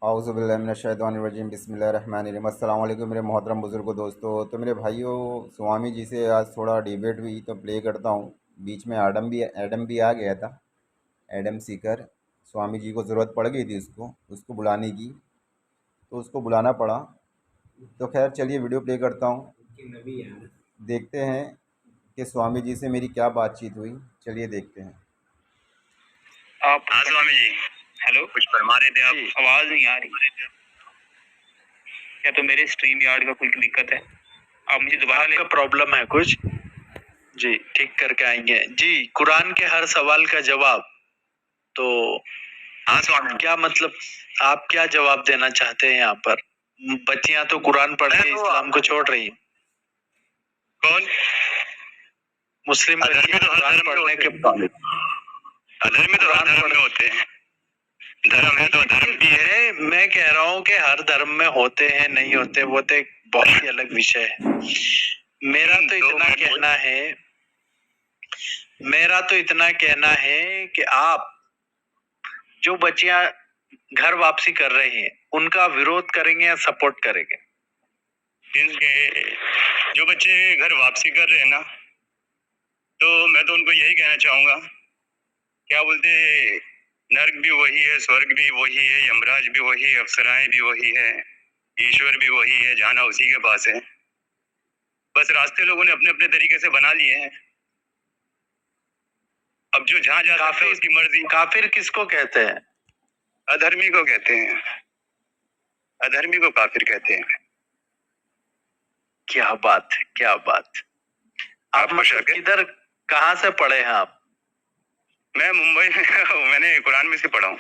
औज़ुबिल्लाहिमिनश्शैतानिर्रजीम बिस्मिल्लाहिर्रहमानिर्रहीम। अस्सलाम वालेकुम मेरे मोहतरम बुज़ुर्गों दोस्तों। तो मेरे भाइयों, स्वामी जी से आज थोड़ा डिबेट हुई तो प्ले करता हूँ। बीच में एडम भी आ गया था, एडम सीकर। स्वामी जी को ज़रूरत पड़ गई थी उसको बुलाने की, तो उसको बुलाना पड़ा। तो खैर चलिए वीडियो प्ले करता हूँ, देखते हैं कि स्वामी जी से मेरी क्या बातचीत हुई। चलिए देखते हैं। आप हाँ स्वामी जी, हेलो, कुछ फरमा रहे थे आप? आवाज नहीं आ रही क्या? तो मेरे स्ट्रीम यार्ड का कोई दिक्कत है? आप मुझे दोबारा का प्रॉब्लम है कुछ? जी, ठीक करके आएंगे जी। कुरान के हर सवाल का जवाब तो हाँ स्वामी, क्या मतलब आप क्या जवाब देना चाहते हैं यहाँ पर? बच्चियां तो कुरान पढ़ के इस्लाम को छोड़ रही हैं। कौन? मुस्लिम बच्चियां कुरान पढ़ने के बाद अधर्मी तो हर धर्म में होते हैं। धर्म है तो धर्म भी है। मैं कह रहा हूँ कि हर धर्म में होते हैं, नहीं होते, वो तो एक बहुत ही अलग विषय है। मेरा तो इतना कहना है कि आप जो बच्चियां घर वापसी कर रहे हैं उनका विरोध करेंगे या सपोर्ट करेंगे? जो बच्चे घर वापसी कर रहे हैं ना, तो मैं तो उनको यही कहना चाहूंगा, क्या बोलते, नर्क भी वही है, स्वर्ग भी वही है, यमराज भी वही है, अप्सराएं भी वही है, ईश्वर भी वही है, जाना उसी के पास है। बस रास्ते लोगों ने अपने अपने तरीके से बना लिए हैं। अब जो जहाँ जा सकता है उसकी मर्जी। काफिर किसको कहते हैं? अधर्मी को कहते हैं। अधर्मी को काफिर कहते हैं। क्या बात है, क्या बात। आप किधर, कहाँ से पढ़े हैं आप? मैं मुंबई में मैंने कुरान में से पढ़ा हूँ।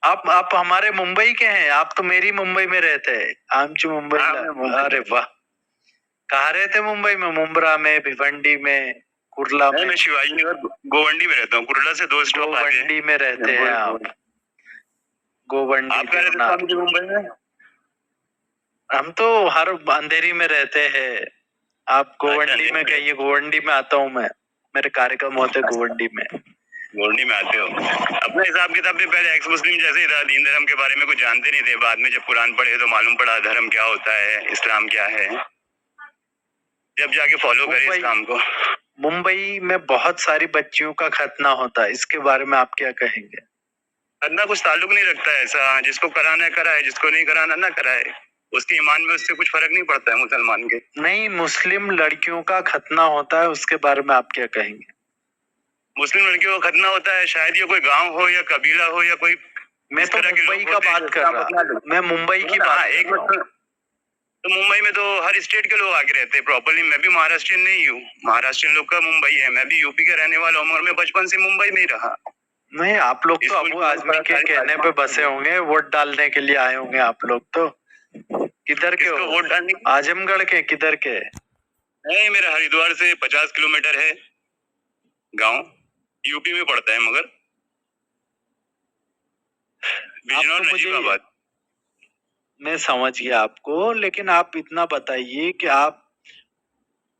आप हमारे मुंबई के हैं? आप तो मेरी मुंबई में रहते हैं। आमची मुंबई। अरे वाह, कहाँ रहते मुंबई में? मुंब्रा में, भिवंडी में, कुर्ला में? मैं शिवाजी नगर गोवंडी में रहता हूँ। कुर्ला से 2 स्टॉप आगे। गोवंडी में रहते हैं आप? गोवंडी। आप कहाँ रहते हैं मुंबई में? हम तो हर अंधेरी में रहते हैं। आप गोवंडी में कहिए। गोवंडी में आता हूँ मैं, मेरे कार्यक्रम होते गोवंडी में। गोवंडी में आते हो? अपने हिसाब किताब से पहले एक्स मुस्लिम जैसे ही था, दीन धर्म के बारे में कुछ जानते नहीं थे। बाद में जब कुरान पढ़े तो मालूम पड़ा धर्म क्या होता है, इस्लाम क्या है, जब जाके फॉलो करे इस्लाम को। मुंबई में बहुत सारी बच्चियों का खतना होता है, इसके बारे में आप क्या कहेंगे? खतना कुछ ताल्लुक नहीं रखता है ऐसा। जिसको कराना है कराए, जिसको नहीं कराना ना कराए। उसके ईमान में उससे कुछ फर्क नहीं पड़ता है मुसलमान के। नहीं, मुस्लिम लड़कियों का खतना होता है, उसके बारे में आप क्या कहेंगे? मुस्लिम लड़कियों का खतना होता है, शायद ये कोई गांव हो या कबीला हो या कोई। मैं तो मुंबई का बात कर रहा हूँ। मैं मुंबई की बात एक तो मुंबई में तो हर स्टेट के लोग आके रहते हैं प्रॉपरली। मैं भी महाराष्ट्रियन नहीं हूँ, महाराष्ट्रियन लोग का मुंबई है। मैं भी यूपी का रहने वाला हूँ, मैं बचपन से मुंबई में ही रहा। नहीं, आप लोग तो अबू आजमी के कहने पे बसे होंगे, वोट डालने के लिए आए होंगे आप लोग तो। किधर के हो? वोट डालने? आजमगढ़ के? किधर के? नहीं, मेरा हरिद्वार से 50 किलोमीटर है गांव, यूपी में पड़ता है, मगर बिजनौर नजीबाबाद। मैं समझ गया आपको, लेकिन आप इतना बताइए कि आप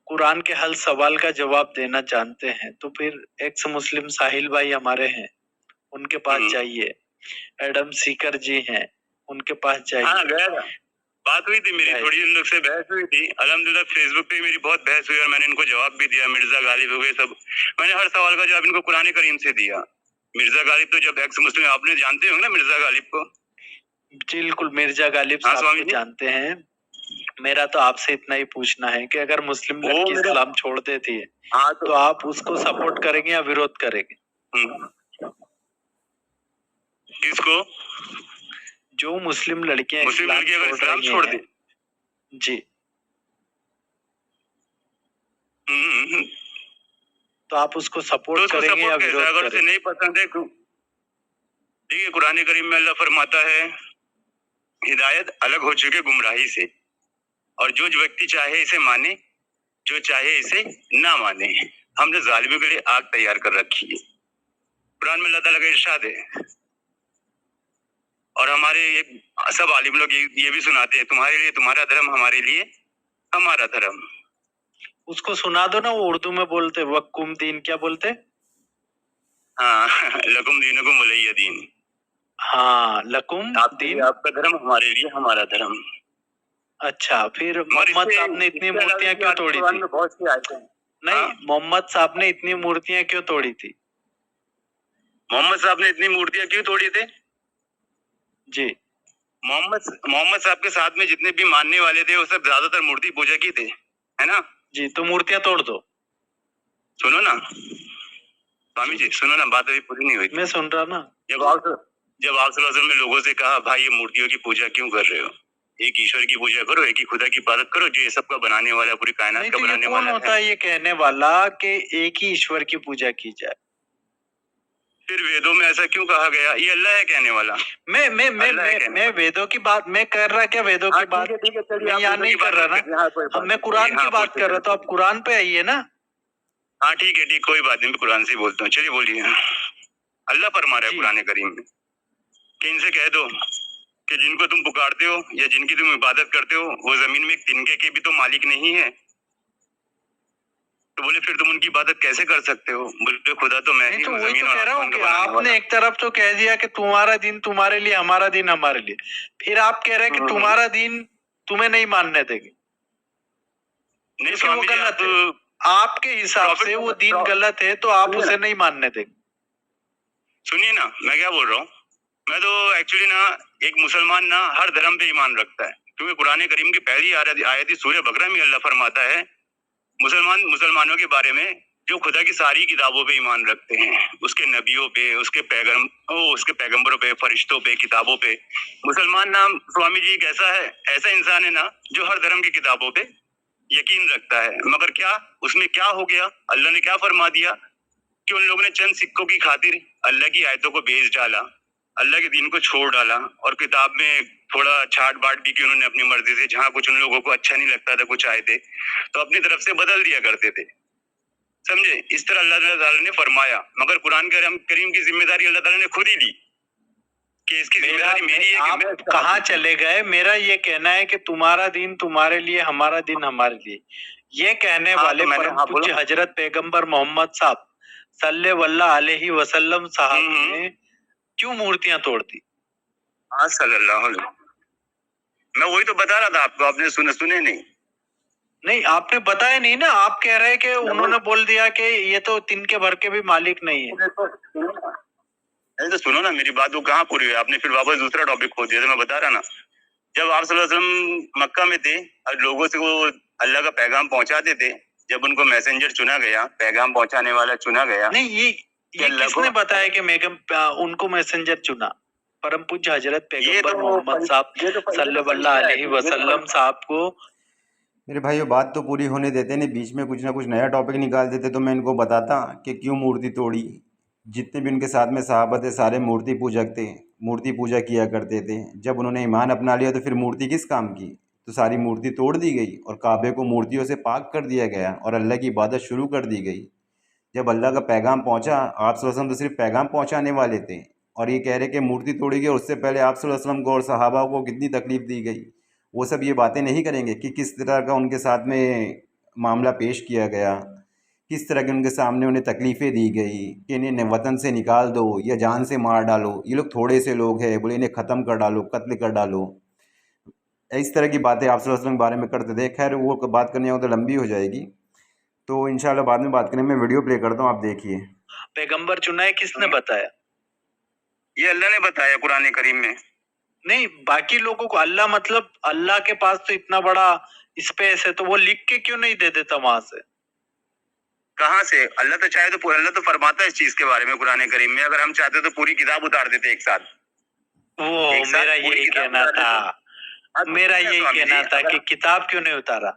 कुरान के हर सवाल का जवाब देना जानते हैं, तो फिर एक्स मुस्लिम साहिल भाई हमारे हैं, उनके पास जाइए। एडम सीकर जी हैं, उनके पास जाइए। हाँ, गया था। बात हुई थी मेरी, थोड़ी उन लोग से बहस हुई थी। अल्हम्दुलिल्लाह फेसबुक पे मेरी बहुत बहस हुई और मैंने इनको जवाब भी दिया। मिर्जा गालिब हो गए सब, मैंने हर सवाल का जवाब इनको कुरान करीम से दिया। मिर्जा गालिब तो जब एक्स मुस्लिम, आपने जानते होंगे ना मिर्जा गालिब को? बिल्कुल, मिर्जा गालिब साहब को जानते हैं। मेरा तो आपसे इतना ही पूछना है कि अगर मुस्लिम लड़की इस्लाम छोड़ देती है, हाँ, तो आप उसको सपोर्ट करेंगे या विरोध करेंगे? किसको? जो मुस्लिम लड़कियां इस्लाम छोड़ दी जी, तो आप उसको सपोर्ट करेंगे या विरोध करेंगे? अगर उसे नहीं पसंद है, देखिए कुरान करीम में अल्लाह फरमाता है, हिदायत अलग हो चुकी है गुमराही से, और जो व्यक्ति चाहे इसे माने, जो चाहे इसे ना माने। हमने जालिमों के लिए आग तैयार कर रखी है। कुरान में अल्लाह ताला का इरशाद है, और हमारे ये सब आलिम लोग ये भी सुनाते हैं, तुम्हारे लिए तुम्हारा धर्म, हमारे लिए हमारा धर्म। उसको सुना दो ना, वो उर्दू में बोलते वक्कुम दीन, क्या बोलते? हाँ लकुम दीनुकुम वलिय दीन। हाँ, लकुम आपके लिए दीन। आपका धर्म, हमारे लिए हमारा धर्म। अच्छा, फिर और मोहम्मद इससे साहब ने इतनी इसके अलावा मूर्तियां भी क्यों आगे तोड़ी कुरान थी? में बहुत सी आयतें हैं। नहीं, हाँ? मोहम्मद साहब ने इतनी मूर्तियां क्यों तोड़ी थी? मोहम्मद साहब ने इतनी मूर्तियां क्यों तोड़ी थे? जी। मोहम्मद साहब के साथ में जितने भी मानने वाले थे वो सब ज्यादातर मूर्ति पूजा की थे, है ना? जी, तो मूर्तियां तोड़ दो। सुनो ना स्वामी जी, सुनो ना, बात अभी पूरी नहीं हुई थी। मैं सुन रहा ना। जब आप सल्लल्लाहु अलैहि वसल्लम ने लोगों से कहा, भाई ये मूर्तियों की पूजा क्यों कर रहे हो? एक ईश्वर की पूजा करो, एक ही खुदा की इबादत करो जो ये सब का बनाने वाला, पूरी कायनात नहीं, का तो ये बनाने कौन वाला होता है। है ये कहने वाला कि एक ही ईश्वर की पूजा की जाए? फिर वेदों में ऐसा क्यों कहा गया? ये अल्लाह है कहने वाला। मैं वेदों की बात मैं कर रहा, क्या वेदों की बात? ठीक है, चलिए मैं आप यहाँ वेदों नहीं की कर बात रहा मत ना। करिए। हाँ, कोई बात अब मैं नहीं। कुरान की हाँ, बात कर रहा, तो आप कुरान पे आइए ना। हाँ ठीक है, कोई बात नहीं, मैं कुरान से ही बोलता हूँ। चलिए बोलिए। अल्लाह फरमा रहा है जी। कुरान करीम में कि इनसे कह दो कि जिनको तुम पुकारते हो या जिनकी तुम इबादत करते हो वो जमीन में एक तिनके के भी तो मालिक नहीं है। तो बोले फिर तुम उनकी इबादत कैसे कर सकते हो? बोले खुदा तो मैं नहीं, ही तो हूँ, वही जमीन तो और कह रहा हूँ आसमान का कि बनाने वाला। आपने एक तरफ तो कह दिया कि तुम्हारा दिन तुम्हारे लिए, हमारा दिन हमारे लिए। फिर आप कह रहे हैं कि तुम्हारा दिन तुम्हें नहीं मानने देंगे। नहीं क्योंकि वो स्वामी जी, गलत है। आप आपके हिसाब से वो दिन गलत है, तो आप उसे नहीं मानने देंगे। सुनिए ना, मैं क्या बोल रहा हूँ। मैं तो एक्चुअली ना, एक मुसलमान ना हर धर्म पे ईमान रखता है, क्योंकि कुरान करीम की पहली आयत सूरह बकरा में अल्लाह फरमाता है मुसलमानों के बारे में जो खुदा की सारी किताबों पे ईमान रखते हैं, उसके नबियों पे, उसके पैगंबरों पे, फरिश्तों पे, किताबों पे। मुसलमान नाम स्वामी जी एक ऐसा इंसान है ना जो हर धर्म की किताबों पे यकीन रखता है। मगर क्या उसमें क्या हो गया? अल्लाह ने क्या फरमा दिया कि उन लोगों ने चंद सिक्कों की खातिर अल्लाह की आयतों को बेच डाला, अल्लाह के दीन को छोड़ डाला, और किताब में थोड़ा छाट बांट भी की उन्होंने अपनी मर्जी से। जहाँ कुछ उन लोगों को अच्छा नहीं लगता था कुछ आयतें, तो अपनी तरफ से बदल दिया करते थे। समझे? इस तरह अल्लाह ताला ने फरमाया। मगर कुरान करीम की जिम्मेदारी अल्लाह ताला ने खुद ही ली कि इसकी जिम्मेदारी मेरी है। आप कहाँ चले गए? मेरा ये कहना है कि तुम्हारा दिन तुम्हारे लिए, हमारा दिन हमारे लिए। ये कहने वाले परम पूज्य हजरत पैगंबर मोहम्मद साहब सल्लल्लाहु अलैहि वसल्लम साहब ने क्यों मूर्तियां तोड़ दी? हाँ सल्लल्लाहु अलैहि। मैं वही तो बता रहा था आपको, आपने सुने नहीं। नहीं, आपने बताया नहीं ना। आप कह रहे हैं कि उन्होंने बोल दिया कि ये तो तिनके भर के भी मालिक नहीं है। तो सुनो ना मेरी बात, वो कहाँ पूरी हुई? आपने फिर वापस दूसरा टॉपिक खोल दिया। तो मैं बता रहा ना, जब आप सल्लल्लाहु अलैहि वसल्लम मक्का में थे और लोगों से वो अल्लाह का पैगाम पहुंचाते थे, जब उनको मैसेंजर चुना गया, पैगाम पहुंचाने वाला चुना गया। नहीं, ये किसने बताया कि उनको मैसेंजर चुना? परम पूज्य हजरत पैगंबर मोहम्मद साहब सल्लल्लाहु अलैहि वसल्लम साहब को। मेरे भाई वो बात तो पूरी होने देते, नहीं बीच में कुछ ना कुछ नया टॉपिक निकाल देते तो मैं इनको बताता कि क्यों मूर्ति तोड़ी। जितने भी उनके साथ में सहाबा थे सारे मूर्ति पूजक थे, मूर्ति पूजा किया करते थे। जब उन्होंने ईमान अपना लिया तो फिर मूर्ति किस काम की? तो सारी मूर्ति तोड़ दी गई और काबे को मूर्तियों से पाक कर दिया गया और अल्लाह की इबादत शुरू कर दी गई। जब अल्लाह का पैगाम पहुंचा, आप सल्लल्लाहु अलैहि वसल्लम तो सिर्फ पैगाम पहुंचाने वाले थे, और ये कह रहे कि मूर्ति तोड़ी गई। उससे पहले आप सल्लल्लाहु अलैहि वसल्लम को और सहाबा को कितनी तकलीफ़ दी गई। वो सब ये बातें नहीं करेंगे कि किस तरह का उनके साथ में मामला पेश किया गया, किस तरह के उनके सामने उन्हें तकलीफ़ें दी गई कि इन्हें वतन से निकाल दो या जान से मार डालो, ये लोग थोड़े से लोग हैं, बोले इन्हें ख़त्म कर डालो, कत्ल कर डालो। इस तरह की बातें आप सल्लल्लाहु अलैहि वसल्लम के बारे में करते थे। खैर वो बात करनी हो तो लंबी हो जाएगी, तो इंशाल्लाह बाद में बात करें। मैं वीडियो प्ले करता हूँ, आप देखिए। पैगंबर चुना है किसने बताया? ये अल्लाह ने बताया कुरान करीम में। नहीं, बाकी लोगों को अल्लाह, मतलब अल्लाह के पास तो इतना बड़ा स्पेस है, तो वो लिख के क्यों नहीं दे देता वहां से? कहाँ से? अल्लाह तो चाहे तो अल्लाह तो फरमाता है इस चीज के बारे में कुरान करीम में। अगर हम चाहते तो पूरी किताब उतार देते एक साथ। मेरा यही कहना था, मेरा यही कहना था कि किताब क्यों नहीं उतारा?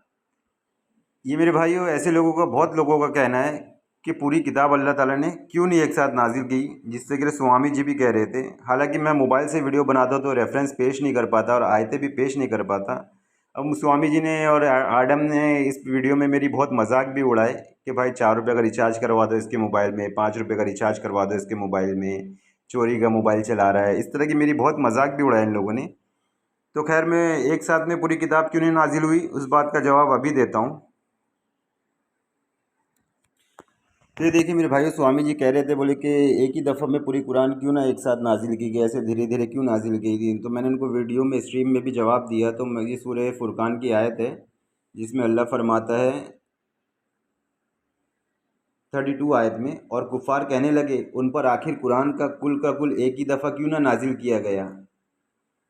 ये मेरे भाइयों ऐसे लोगों का, बहुत लोगों का कहना है कि पूरी किताब अल्लाह ताला ने क्यों नहीं एक साथ नाजिल की, जिससे कि स्वामी जी भी कह रहे थे। हालांकि मैं मोबाइल से वीडियो बनाता तो रेफरेंस पेश नहीं कर पाता और आयतें भी पेश नहीं कर पाता। अब स्वामी जी ने और आडम ने इस वीडियो में मेरी बहुत मजाक भी उड़ाए कि भाई 4 रुपये का रिचार्ज करवा दो इसके मोबाइल में, 5 रुपये का रिचार्ज करवा दो इसके मोबाइल में, चोरी का मोबाइल चला रहा है। इस तरह की मेरी बहुत मजाक भी उड़ाया इन लोगों ने। तो खैर मैं एक साथ में पूरी किताब क्यों नहीं नाजिल हुई उस बात का जवाब अभी देता हूँ। तो ये देखिए मेरे भाई, स्वामी जी कह रहे थे, बोले कि एक ही दफ़ा में पूरी कुरान क्यों ना एक साथ नाजिल की गई, ऐसे धीरे धीरे क्यों नाजिल की गई। तो मैंने उनको वीडियो में स्ट्रीम में भी जवाब दिया। तो ये सूरह फुरकान की आयत है जिसमें अल्लाह फरमाता है 32 आयत में, और कुफ़ार कहने लगे उन पर आखिर कुरान का कुल एक ही दफ़ा क्यों ना नाजिल किया गया।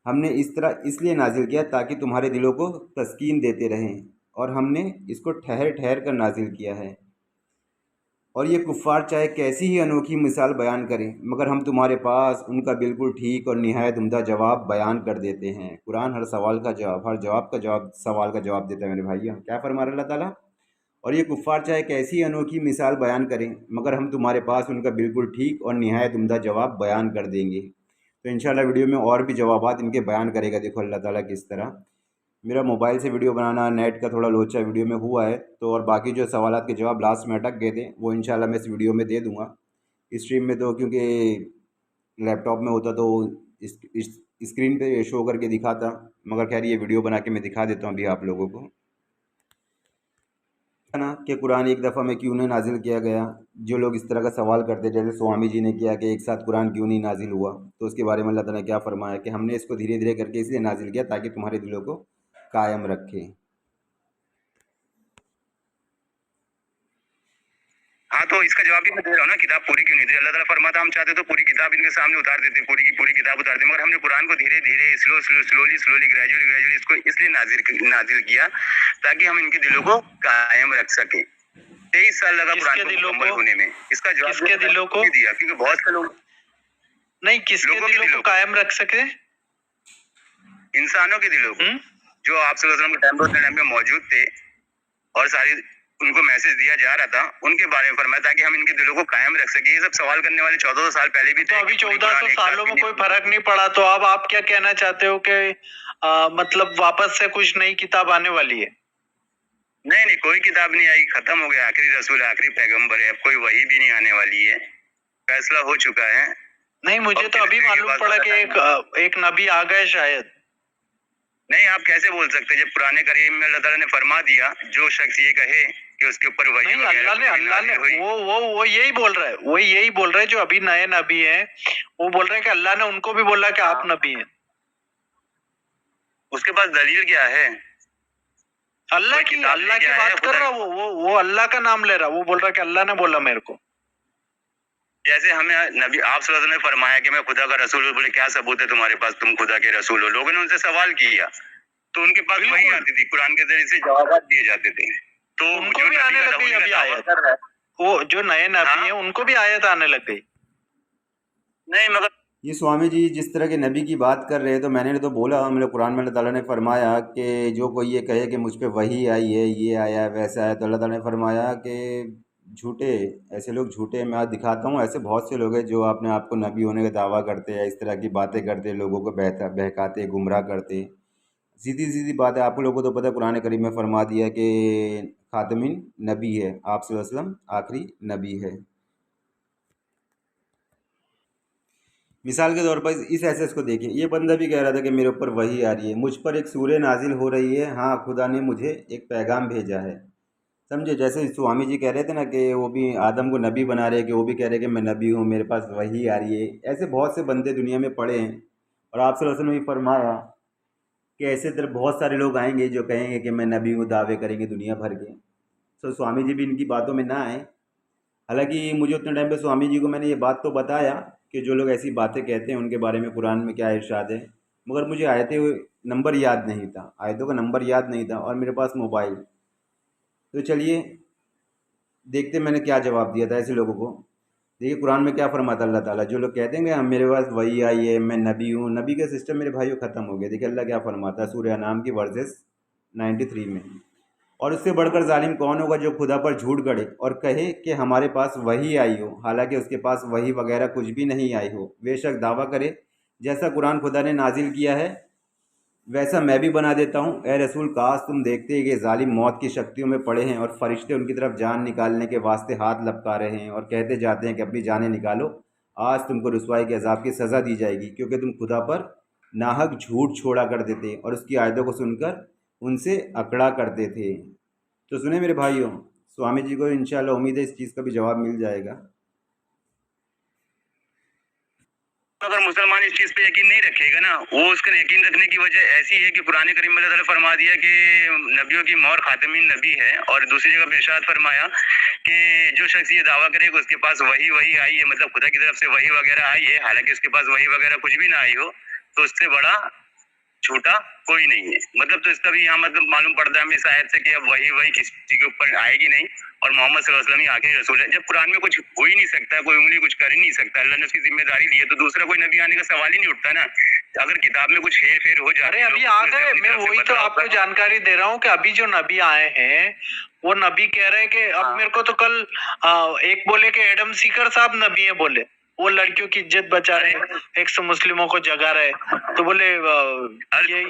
हमने इस तरह इसलिए नाजिल किया ताकि तुम्हारे दिलों को तस्कीन देते रहें, और हमने इसको ठहर ठहर कर नाजिल किया है। और ये कुफ़ार चाहे कैसी ही अनोखी मिसाल बयान करें, मगर हम तुम्हारे पास उनका बिल्कुल ठीक और निहायत उम्दा जवाब बयान कर देते हैं। कुरान हर सवाल का जवाब, हर जवाब का जवाब, सवाल का जवाब देता है मेरे भाइयों। क्या फरमा रहा है अल्लाह ताला। और ये कुफ़ार चाहे कैसी ही अनोखी मिसाल बयान करें, मगर हम तुम्हारे पास उनका बिल्कुल ठीक और निहायत उम्दा जवाब बयान कर देंगे। तो इंशाल्लाह वीडियो में और भी जवाबात इनके बयान करेगा। देखो अल्लाह ताला किस तरह। मेरा मोबाइल से वीडियो बनाना, नेट का थोड़ा लोचा वीडियो में हुआ है, तो और बाकी जो सवालात के जवाब लास्ट में अटक गए थे वो इंशाल्लाह मैं इस वीडियो में दे दूँगा। स्ट्रीम में तो क्योंकि लैपटॉप में होता तो इस स्क्रीन पे शो करके दिखाता, मगर खैर ये वीडियो बना के मैं दिखा देता हूँ अभी आप लोगों को, है ना, कि कुरान एक दफ़ा में क्यों नहीं नाजिल किया गया। जो लोग इस तरह का सवाल करते, जैसे स्वामी जी ने किया कि एक साथ कुरान क्यों नहीं नाजिल हुआ, तो उसके बारे में अल्लाह ताला ने क्या फरमाया कि हमने इसको धीरे धीरे करके इसलिए नाजिल किया ताकि तुम्हारे दिलों को कायम रखे। हाँ, तो इसका जवाब भी मैं दे रहा हूँ ना, किताब पूरी क्यों नहीं दी। अल्लाह ताला फरमाता हम चाहते तो पूरी किताब इनके सामने उतार देते, पूरी की पूरी किताब उतार देते, मगर हमने कुरान को धीरे धीरे स्लोली ग्रेजुअली इसको इसलिए नाजिल किया ताकि हम इनके दिलों को कायम रख सके। 23 साल लगा कुरान को मुकम्मल होने में। इसका जवाब किसके दिलों को दिया, क्योंकि बहुत से लोग नहीं, किसके दिलों को कायम रख सके, इंसानों के दिलों को जो आप सल्लल्लाहु अलैहि वसल्लम के टाइम पे मौजूद थे और सारी उनको मैसेज दिया जा रहा था, उनके बारे में फरमाया ताकि हम इनके दिलों को कायम रख सके। ये सब सवाल करने वाले 1400 साल पहले भी थे। तो अभी 1400 सालों में कोई फर्क नहीं पड़ा, तो अब आप क्या कहना चाहते हो कि मतलब वापस से कुछ नई किताब आने वाली है? नहीं, कोई किताब नहीं आई, खत्म हो गया। आखिरी रसूल, आखिरी पैगंबर है, अब कोई वही भी नहीं आने वाली है, फैसला हो चुका है। नहीं, मुझे तो अभी मालूम पड़ा कि एक नबी आ गए शायद। नहीं, आप कैसे बोल सकते जब पुराने करीम में अल्लाह ताला ने फरमा दिया, जो शख्स ये कहे कि उसके ऊपर वही नहीं, अल्लाह ने वो यही बोल रहा है, वो यही बोल रहा है जो अभी नए नबी हैं, वो बोल रहे हैं कि अल्लाह ने उनको भी बोला कि आप नबी हैं। उसके पास दलील क्या है? अल्लाह की बात कर रहा, वो अल्लाह का नाम ले रहा, वो बोल रहा कि अल्लाह ने बोला मेरे को। जैसे हमें नबी आप सल्लल्लाहु अलैहि वसल्लम ने फरमाया कि मैं खुदा का रसूल हूँ, बोले क्या सबूत है तुम्हारे पास, तुम खुदा के रसूल हो। लोगों ने उनसे सवाल किया तो उनके पास वही आती थी, कुरान के जरिए से जवाब दिए जाते थे। तो उनको भी आने लग गई अभी आयत, वो जो नए नबी हैं उनको भी आयत आने लग गई। नहीं, मगर ये स्वामी जी जिस तरह के नबी की बात कर रहे हैं, तो मैंने तो बोला, हम लोग कुरान में अल्लाह ताला ने फरमाया कि जो कोई ये कहे कि मुझ पे वही आई है, ये आया है, वैसा है, तो अल्लाह ताला ने फरमाया कि झूठे, ऐसे लोग झूठे, मैं आज दिखाता हूँ ऐसे बहुत से लोग हैं जो अपने आप को नबी होने का दावा करते हैं, इस तरह की बातें करते, लोगों को बहकाते, गुमराह करते। सीधी सीधी बात है, आप लोगों को तो पता है कुरान करीम में फरमा दिया कि खातमिन नबी है, आप सल्लल्लाहु अलैहि वसल्लम आखिरी नबी है। मिसाल के तौर पर इस एसेस को देखिए, ये बंदा भी कह रहा था कि मेरे ऊपर वही आ रही है, मुझ पर एक सूरह नाजिल हो रही है, हाँ खुदा ने मुझे एक पैगाम भेजा है। समझे, जैसे स्वामी जी कह रहे थे ना कि वो भी आदम को नबी बना रहे हैं, कि वो भी कह रहे हैं कि मैं नबी हूँ, मेरे पास वही आ रही है। ऐसे बहुत से बंदे दुनिया में पड़े हैं, और आप सल्लल्लाहु अलैहि वसल्लम ने भी फरमाया कि ऐसे तरह बहुत सारे लोग आएंगे जो कहेंगे कि मैं नबी हूँ, दावे करेंगे दुनिया भर के। तो स्वामी जी भी इनकी बातों में ना आए। हालांकि मुझे उतने टाइम पे स्वामी जी को मैंने ये बात तो बताया कि जो लोग ऐसी बातें कहते हैं उनके बारे में कुरान में क्या इरशाद है, मगर मुझे आयतें नंबर याद नहीं था, आयतों का नंबर याद नहीं था, और मेरे पास मोबाइल। तो चलिए देखते मैंने क्या जवाब दिया था ऐसे लोगों को। देखिए कुरान में क्या फरमाता अल्लाह ताला, जो लोग कहते हैं कि हम मेरे पास वही आई है, मैं नबी हूँ, नबी का सिस्टम मेरे भाइयों ख़त्म हो गया। देखिए अल्लाह क्या फरमाता है सूरह अनाम की वर्सेस 93 में, और उससे बढ़कर जालिम कौन होगा जो खुदा पर झूठ गढ़े और कहे कि हमारे पास वही आई हो, हालांकि उसके पास वही वगैरह कुछ भी नहीं आई हो। बेशक दावा करे जैसा कुरान खुदा ने नाजिल किया है वैसा मैं भी बना देता हूँ। ए रसूल, काश तुम देखते हैं कि जालिम मौत की शक्तियों में पड़े हैं, और फरिश्ते उनकी तरफ जान निकालने के वास्ते हाथ लपका रहे हैं और कहते जाते हैं कि अपनी जानें निकालो, आज तुमको रुसवाई के अजाब की सज़ा दी जाएगी, क्योंकि तुम खुदा पर नाहक झूठ छोड़ा कर देते और उसकी आयतों को सुनकर उनसे अकड़ा करते थे। तो सुने मेरे भाइयों, स्वामी जी को इंशाल्लाह उम्मीद है इस चीज़ का भी जवाब मिल जाएगा। अगर मुसलमान इस चीज पे यकीन नहीं रखेगा ना, वो उसका यकीन रखने की वजह ऐसी है कि कुरान करीम में अल्लाह ताला फरमा दिया कि नबियों की मोहर खातमीन नबी है, और दूसरी जगह पे इरशाद फरमाया कि जो शख्स ये दावा करेगा उसके पास वही आई है, मतलब खुदा की तरफ से वही वगैरह आई है, हालांकि उसके पास वही वगैरह कुछ भी ना आई हो, तो उससे बड़ा झूठा कोई नहीं है। मतलब तो इसका भी यहाँ मतलब मालूम पड़ता है हमें इस आयत से कि अब वही किसी के ऊपर आएगी नहीं, और मोहम्मद सल्लल्लाहु अलैहि वसल्लम ही आखिरी रसूल है। जब कुरान में कुछ हो ही नहीं सकता, कोई उंगली कुछ कर ही नहीं सकता, अल्लाह ने उसकी जिम्मेदारी दी है, तो दूसरा कोई नबी आने का सवाल ही नहीं उठता ना। अगर किताब में कुछ हेर फेर हो जाए, अरे अभी आ गए, मैं वही तो आपको जानकारी दे रहा हूँ कि अभी जो नबी आए हैं वो नबी कह रहे हैं कि अब मेरे को तो कल एक बोले कि एडम सीकर साहब नबी है, बोले वो लड़कियों की इज्जत बचा रहे, एक सौ मुस्लिमों को जगा रहे, तो बोले ये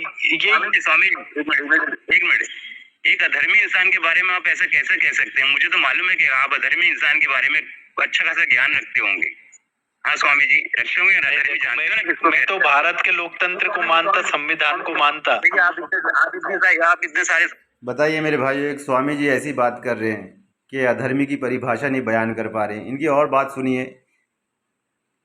स्वामी एक मिनट, एक अधर्मी इंसान के बारे में आप ऐसा कैसे कह सकते हैं? मुझे तो मालूम है कि आप अधर्मी इंसान के बारे में अच्छा खासा ज्ञान रखते होंगे। हाँ स्वामी जी, रखते होंगे ना, अधर्मी जानते हो ना किसको? मैं तो भारत के लोकतंत्र को मानता, संविधान को मानता। आप इतने सारे बताइए मेरे भाइयों, एक स्वामी जी ऐसी बात कर रहे हैं कि अधर्मी की परिभाषा नहीं बयान कर पा रहे हैं। इनकी और बात सुनिए।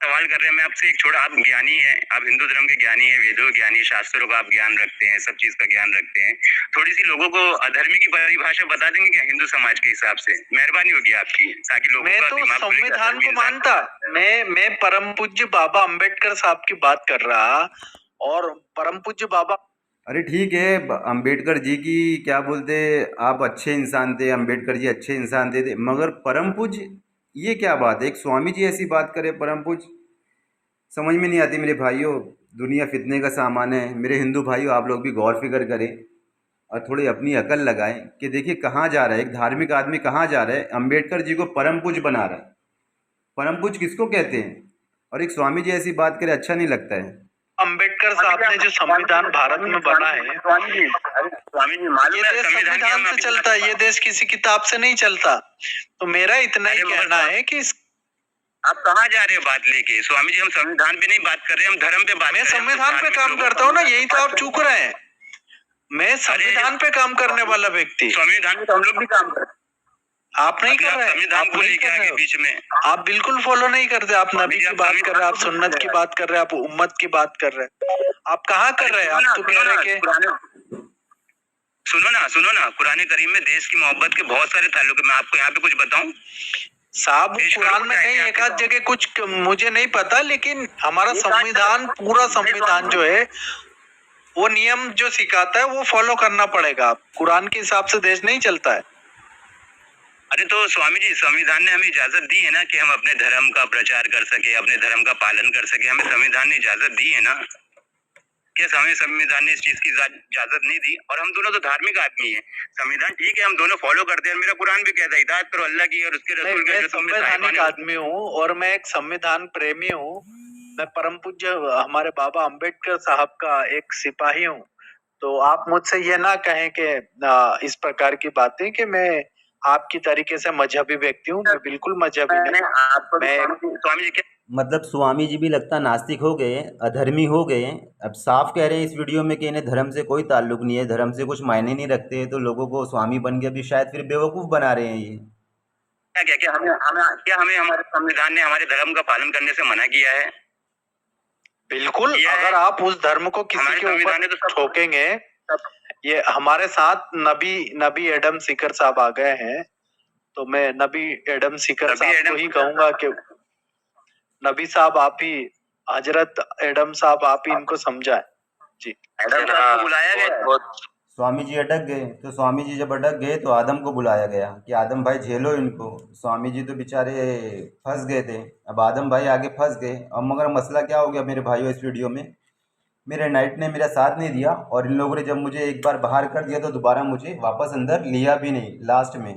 सवाल कर रहे हैं मैं आपसे एक छोटा, आप ज्ञानी हैं, आप हिंदू धर्म के ज्ञानी हैं, वेदों के ज्ञानी, शास्त्रों का आप ज्ञान रखते हैं, सब चीज का ज्ञान रखते हैं, थोड़ी सी लोगों को अधर्मी की परिभाषा बता देंगे क्या हिंदू समाज के हिसाब से? मेहरबानी होगी आपकी, ताकि लोगों मैं का तो दिमाग खुले कि संविधान अधर्मी को इंसान- मानता, मैं परम पूज्य बाबा अंबेडकर साहब की बात कर रहा, और परम पूज्य बाबा, अरे ठीक है, अंबेडकर जी की क्या बोलते, आप अच्छे इंसान थे, अंबेडकर जी अच्छे इंसान थे, मगर परम पूज्य ये क्या बात है? एक स्वामी जी ऐसी बात करे परम पूज्य, समझ में नहीं आती मेरे भाइयों। दुनिया फितने का सामान है। मेरे हिंदू भाइयों, आप लोग भी गौर फिक्र करें और थोड़ी अपनी अकल लगाएं कि देखिए कहाँ जा रहा है एक धार्मिक आदमी, कहाँ जा रहा है। अंबेडकर जी को परम पूज्य बना रहा है। परम पूज्य किसको कहते हैं? और एक स्वामी जी ऐसी बात करे, अच्छा नहीं लगता है। अंबेडकर साहब ने जो संविधान भारत में बना है, स्वामी जी, मालूम ये है देश संविधान की संविधान से चलता है, ये देश किसी किताब से नहीं चलता। तो मेरा इतना ही कहना है कि आप कहाँ जा रहे हो बात लेके? स्वामी जी, हम संविधान पे नहीं बात कर रहे, हम धर्म पे बात कर रहे हैं। मैं संविधान पे काम करता हूँ ना, यही तो आप चूक रहे हैं। मैं संविधान पे काम करने वाला व्यक्ति। संविधान पे तो हम लोग भी काम करते हैं। आप नहीं कर रहे, संविधान को लेके आगे बीच में आप बिल्कुल फॉलो नहीं करते। आप नबी की बात कर रहे हैं, आप सुन्नत की बात कर रहे हैं, आप उम्मत की बात कर रहे हैं। आप कहाँ कर रहे हैं? आप तो कह रहे हैं कि सुनो ना, कुरान करीम में देश की मोहब्बत के बहुत सारे ताल्लुक है। मैं आपको यहाँ पे कुछ बताऊं साहब? कुरान में कहीं एक आध जगह कुछ मुझे नहीं पता, लेकिन हमारा संविधान, पूरा संविधान जो है वो नियम जो सिखाता है वो फॉलो करना पड़ेगा। कुरान के हिसाब से देश नहीं चलता है। अरे तो स्वामी जी, संविधान ने हमें इजाजत दी है ना कि हम अपने धर्म का प्रचार कर सके, अपने धर्म का पालन कर सके। हमें संविधान ने इजाजत दी है ना। क्या हमें संविधान ने इस चीज की इजाजत नहीं दी? और हम दोनों तो धार्मिक आदमी हैं। संविधान ठीक है, हम दोनों फॉलो करते हैं। मेरा कुरान भी कहता है इताअत करो अल्लाह की और उसके रसूल की। मैं संवैधानिक आदमी हूँ और मैं एक संविधान प्रेमी हूँ। मैं परम पूज्य हमारे बाबा अंबेडकर साहब का एक सिपाही हूँ। तो आप मुझसे ये ना कहें कि इस प्रकार की बातें कि मैं आपकी तरीके से मजहबी व्यक्ति हूँ। मैं बिल्कुल मजहबी नहीं। स्वामी जी मतलब स्वामी जी भी लगता नास्तिक हो गए, अधर्मी हो गए। अब साफ कह रहे हैं इस वीडियो में कि इन्हें धर्म से कोई ताल्लुक नहीं है, धर्म से कुछ मायने नहीं रखते हैं, तो लोगों को स्वामी बन के भी शायद फिर बेवकूफ़ बना रहे हैं ये। क्या हमें हमारे संविधान ने हमारे धर्म का पालन करने से मना किया है? बिल्कुल। अगर आप उस धर्म को किसी के ऊपर ठोकेंगे, ये हमारे साथ नबी एडम सीकर साहब आ गए हैं, तो मैं नबी एडम सीकर साहब को ही कहूंगा कि नबी साहब आप ही, हजरत एडम साहब आप ही इनको समझाएं। जी, एडम साहब को बुलाया गया। स्वामी जी अटक गए, तो स्वामी जी जब अटक गए तो आदम को बुलाया गया कि आदम भाई झेलो इनको। स्वामी जी तो बेचारे फंस गए थे। अब आदम भाई आगे फंस गए। अब मगर मसला क्या हो गया मेरे भाइयों, इस वीडियो में मेरे नाइट ने मेरा साथ नहीं दिया, और इन लोगों ने जब मुझे एक बार बाहर कर दिया तो दोबारा मुझे वापस अंदर लिया भी नहीं लास्ट में।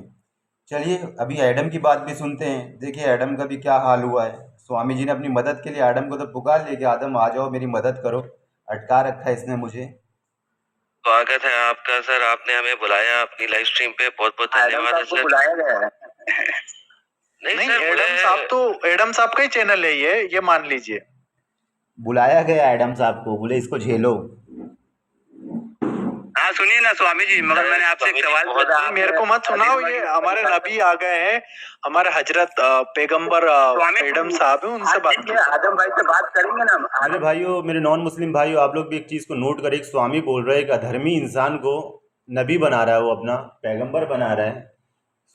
चलिए अभी एडम की बात भी सुनते हैं। देखिए एडम का भी क्या हाल हुआ है। स्वामी जी ने अपनी मदद के लिए आदम को तो पुकार लिया कि आदम आ जाओ, मेरी मदद करो, अटका रखा है इसने मुझे। स्वागत है आपका सर, आपने हमें बुलाया अपनी लाइव स्ट्रीम पे। बहुत बहुत धन्यवाद है सर। बुलाया गया है। नहीं एडम साहब का ही चैनल है ये मान लीजिए। बुलाया गया एडम साहब को, बोले इसको झेलो। हाँ सुनिए ना स्वामी जी, मगर मैंने आपसे एक सवाल पूछा, मेरे को मत सुनाओ। ये हमारे नबी आ गए हैं, हमारे हजरत पैगंबर एडम साहब हैं, उनसे बात कीजिए। आदम भाई से बात करेंगे ना। मेरे भाइयों, मेरे नॉन मुस्लिम भाइयों, आप लोग भी एक चीज़ को नोट करें। एक स्वामी बोल रहे हैं, एक अधर्मी इंसान को नबी बना रहा है, वो अपना पैगंबर बना रहा है।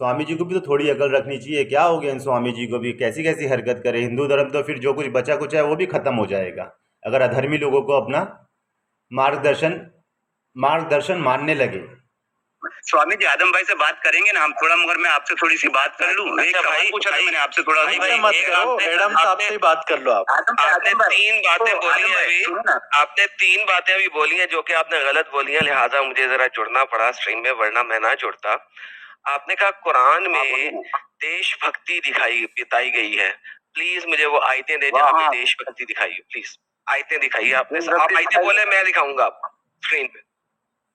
स्वामी जी को भी तो थोड़ी अकल रखनी चाहिए। क्या हो गया इन स्वामी जी को भी, कैसी कैसी हरकत करे। हिंदू धर्म तो फिर जो कुछ बचा कुछ है वो भी ख़त्म हो जाएगा अगर अधर्मी लोगों को अपना मार्गदर्शन मानने लगे। स्वामी जी आदम भाई से बात करेंगे ना हम थोड़ा, मगर मैं आपसे थोड़ी सी बात कर लूं। एक सवाल पूछा था मैंने आपसे, थोड़ा मत करो, एडम साहब से बात कर लो आप। आपने 3 बातें बोली हैं अभी, आपने 3 बातें अभी बोली हैं जो कि आपने गलत बोली हैं, लिहाजा मुझे जरा जुड़ना पड़ा स्ट्रीम में, वरना मैं ना जुड़ता। आपने कहा कुरान में देशभक्ति बताई गई है। प्लीज मुझे वो आयतें दे जहाँ पे देशभक्ति दिखाई है। प्लीज आयतें दिखाइए आपने। आप आयतें बोले, मैं दिखाऊंगा स्क्रीन पे।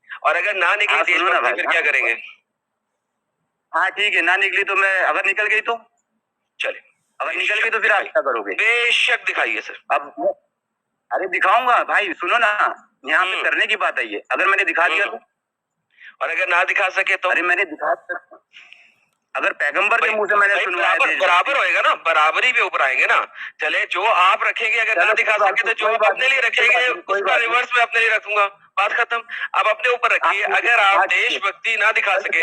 और अगर ना निकली देशभक्ति फिर क्या करेंगे? हाँ ठीक है, ना निकली तो मैं, अगर निकल गई तो चले, अगर निकल गई तो फिर आप क्या करोगे? बेशक दिखाइए सर। अब अरे दिखाऊंगा भाई, सुनो ना, यहाँ पे करने की बात है ये। अगर मैंने दिखा दिया तो, और अगर ना दिखा सके तो? अरे मैंने दिखा, अगर पैगंबर के मुंह से मैंने सुनवाया, बराबर होएगा ना, बराबरी पे ऊपर आएंगे ना। चले, जो आप रखेंगे अगर ना दिखा सके तो जो आप अपने लिए रखेंगे उसका रिवर्स में अपने लिए रखूंगा। बात खत्म। अब अपने ऊपर रखिए। अगर आप देशभक्ति ना दिखा सके,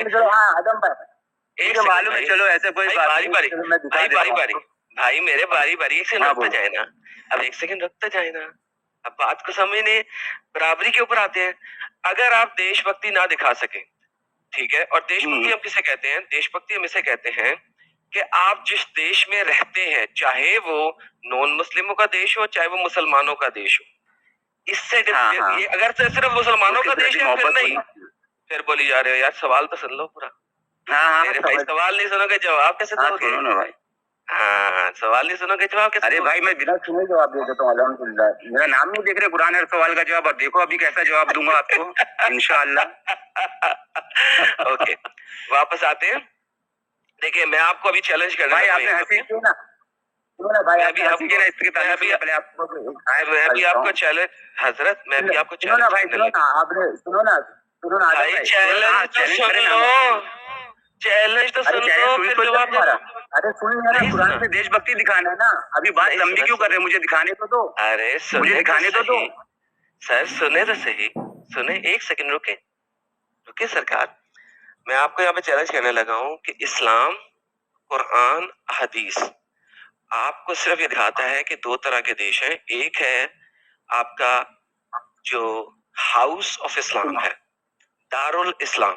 एक मालूम है, चलो ऐसे कोई बारी बारी भाई मेरे बारी बारी एक सेकंड रुकते जाए ना। अब एक सेकंड रुकते जाए ना, अब बात को समझने, बराबरी के ऊपर आते हैं। अगर आप देशभक्ति ना दिखा सके, ठीक है, और देशभक्ति हम किसे कहते हैं? देशभक्ति हम इसे कहते हैं कि आप जिस देश में रहते हैं, चाहे वो नॉन मुस्लिमों का देश हो चाहे वो मुसलमानों का देश हो, इससे ये अगर सिर्फ मुसलमानों का देश है फिर नहीं, फिर बोली जा रहे हो यार, सवाल तो सुन लो पूरा। मेरे भाई सवाल नहीं सुनोगे जवाब कैसे दोगे? भाई हाँ, सवाल नहीं सुनोगे जवाब कैसे? अरे भाई मैं बिना सुने जवाब दे देता हूँ, अल्हम्दुलिल्लाह। मेरा नाम नहीं देख रहे कुरान हर सवाल का जवाब, अब देखो अभी कैसा जवाब दूंगा आपको इंशाअल्लाह। ओके, वापस आते हैं। देखिए मैं आपको अभी चैलेंज कर रहा हूँ। भाई आपने हंसी क्यों ना, भाई अभी आपको चैलेंज हजरत, मैं भी आपको सुनो ना भाई, सुनो ना, आपने सुनो ना भाई, चैलेंज तो सुन लो, चैलेंज तो सुन लो, फिर जवाब दो। अरे सुनिए ना, कुरान से देशभक्ति दिखाना है ना। अभी बात लंबी क्यों कर रहे हैं, मुझे दिखाने तो दो। अरे मुझे दिखाने तो दो सर, सुने तो सही, सुने, एक सेकंड रुके सरकार। मैं आपको यहाँ पे चैलेंज करने लगा हूँ कि इस्लाम, कुरान, हदीस आपको सिर्फ ये दिखाता है कि 2 तरह के देश हैं। एक है आपका जो हाउस ऑफ इस्लाम है, दारुल इस्लाम,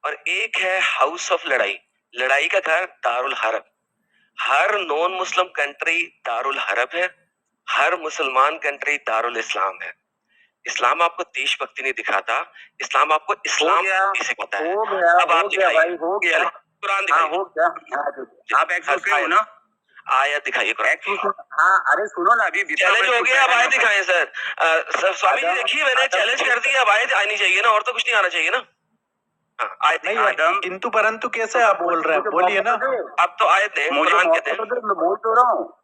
और एक है हाउस ऑफ लड़ाई का घर, दारुल हरब। हर नॉन मुस्लिम कंट्री दारुल हरब है, हर मुसलमान कंट्री दारुल इस्लाम है। इस्लाम आपको देशभक्ति नहीं दिखाता, इस्लाम आपको इस्लाम सिखाता है। अब आप दिखाइए, हो गया कुरान दिखाइए। आप एक्सेस हो ना, आयत दिखाइए कुरान। हाँ अरे सुनो ना, अभी चैलेंज हो गया, अब आयत दिखाएं सर। स्वामी जी देखिए, मैंने चैलेंज कर दिया, अब आयत आनी चाहिए ना, और तो कुछ नहीं आना चाहिए ना। नहीं, किंतु परंतु कैसे आप बोल रहे हैं, बोलिए ना। अब तो आयत है, कुरान कहते हैं। मैं बोल तो रहा हूँ।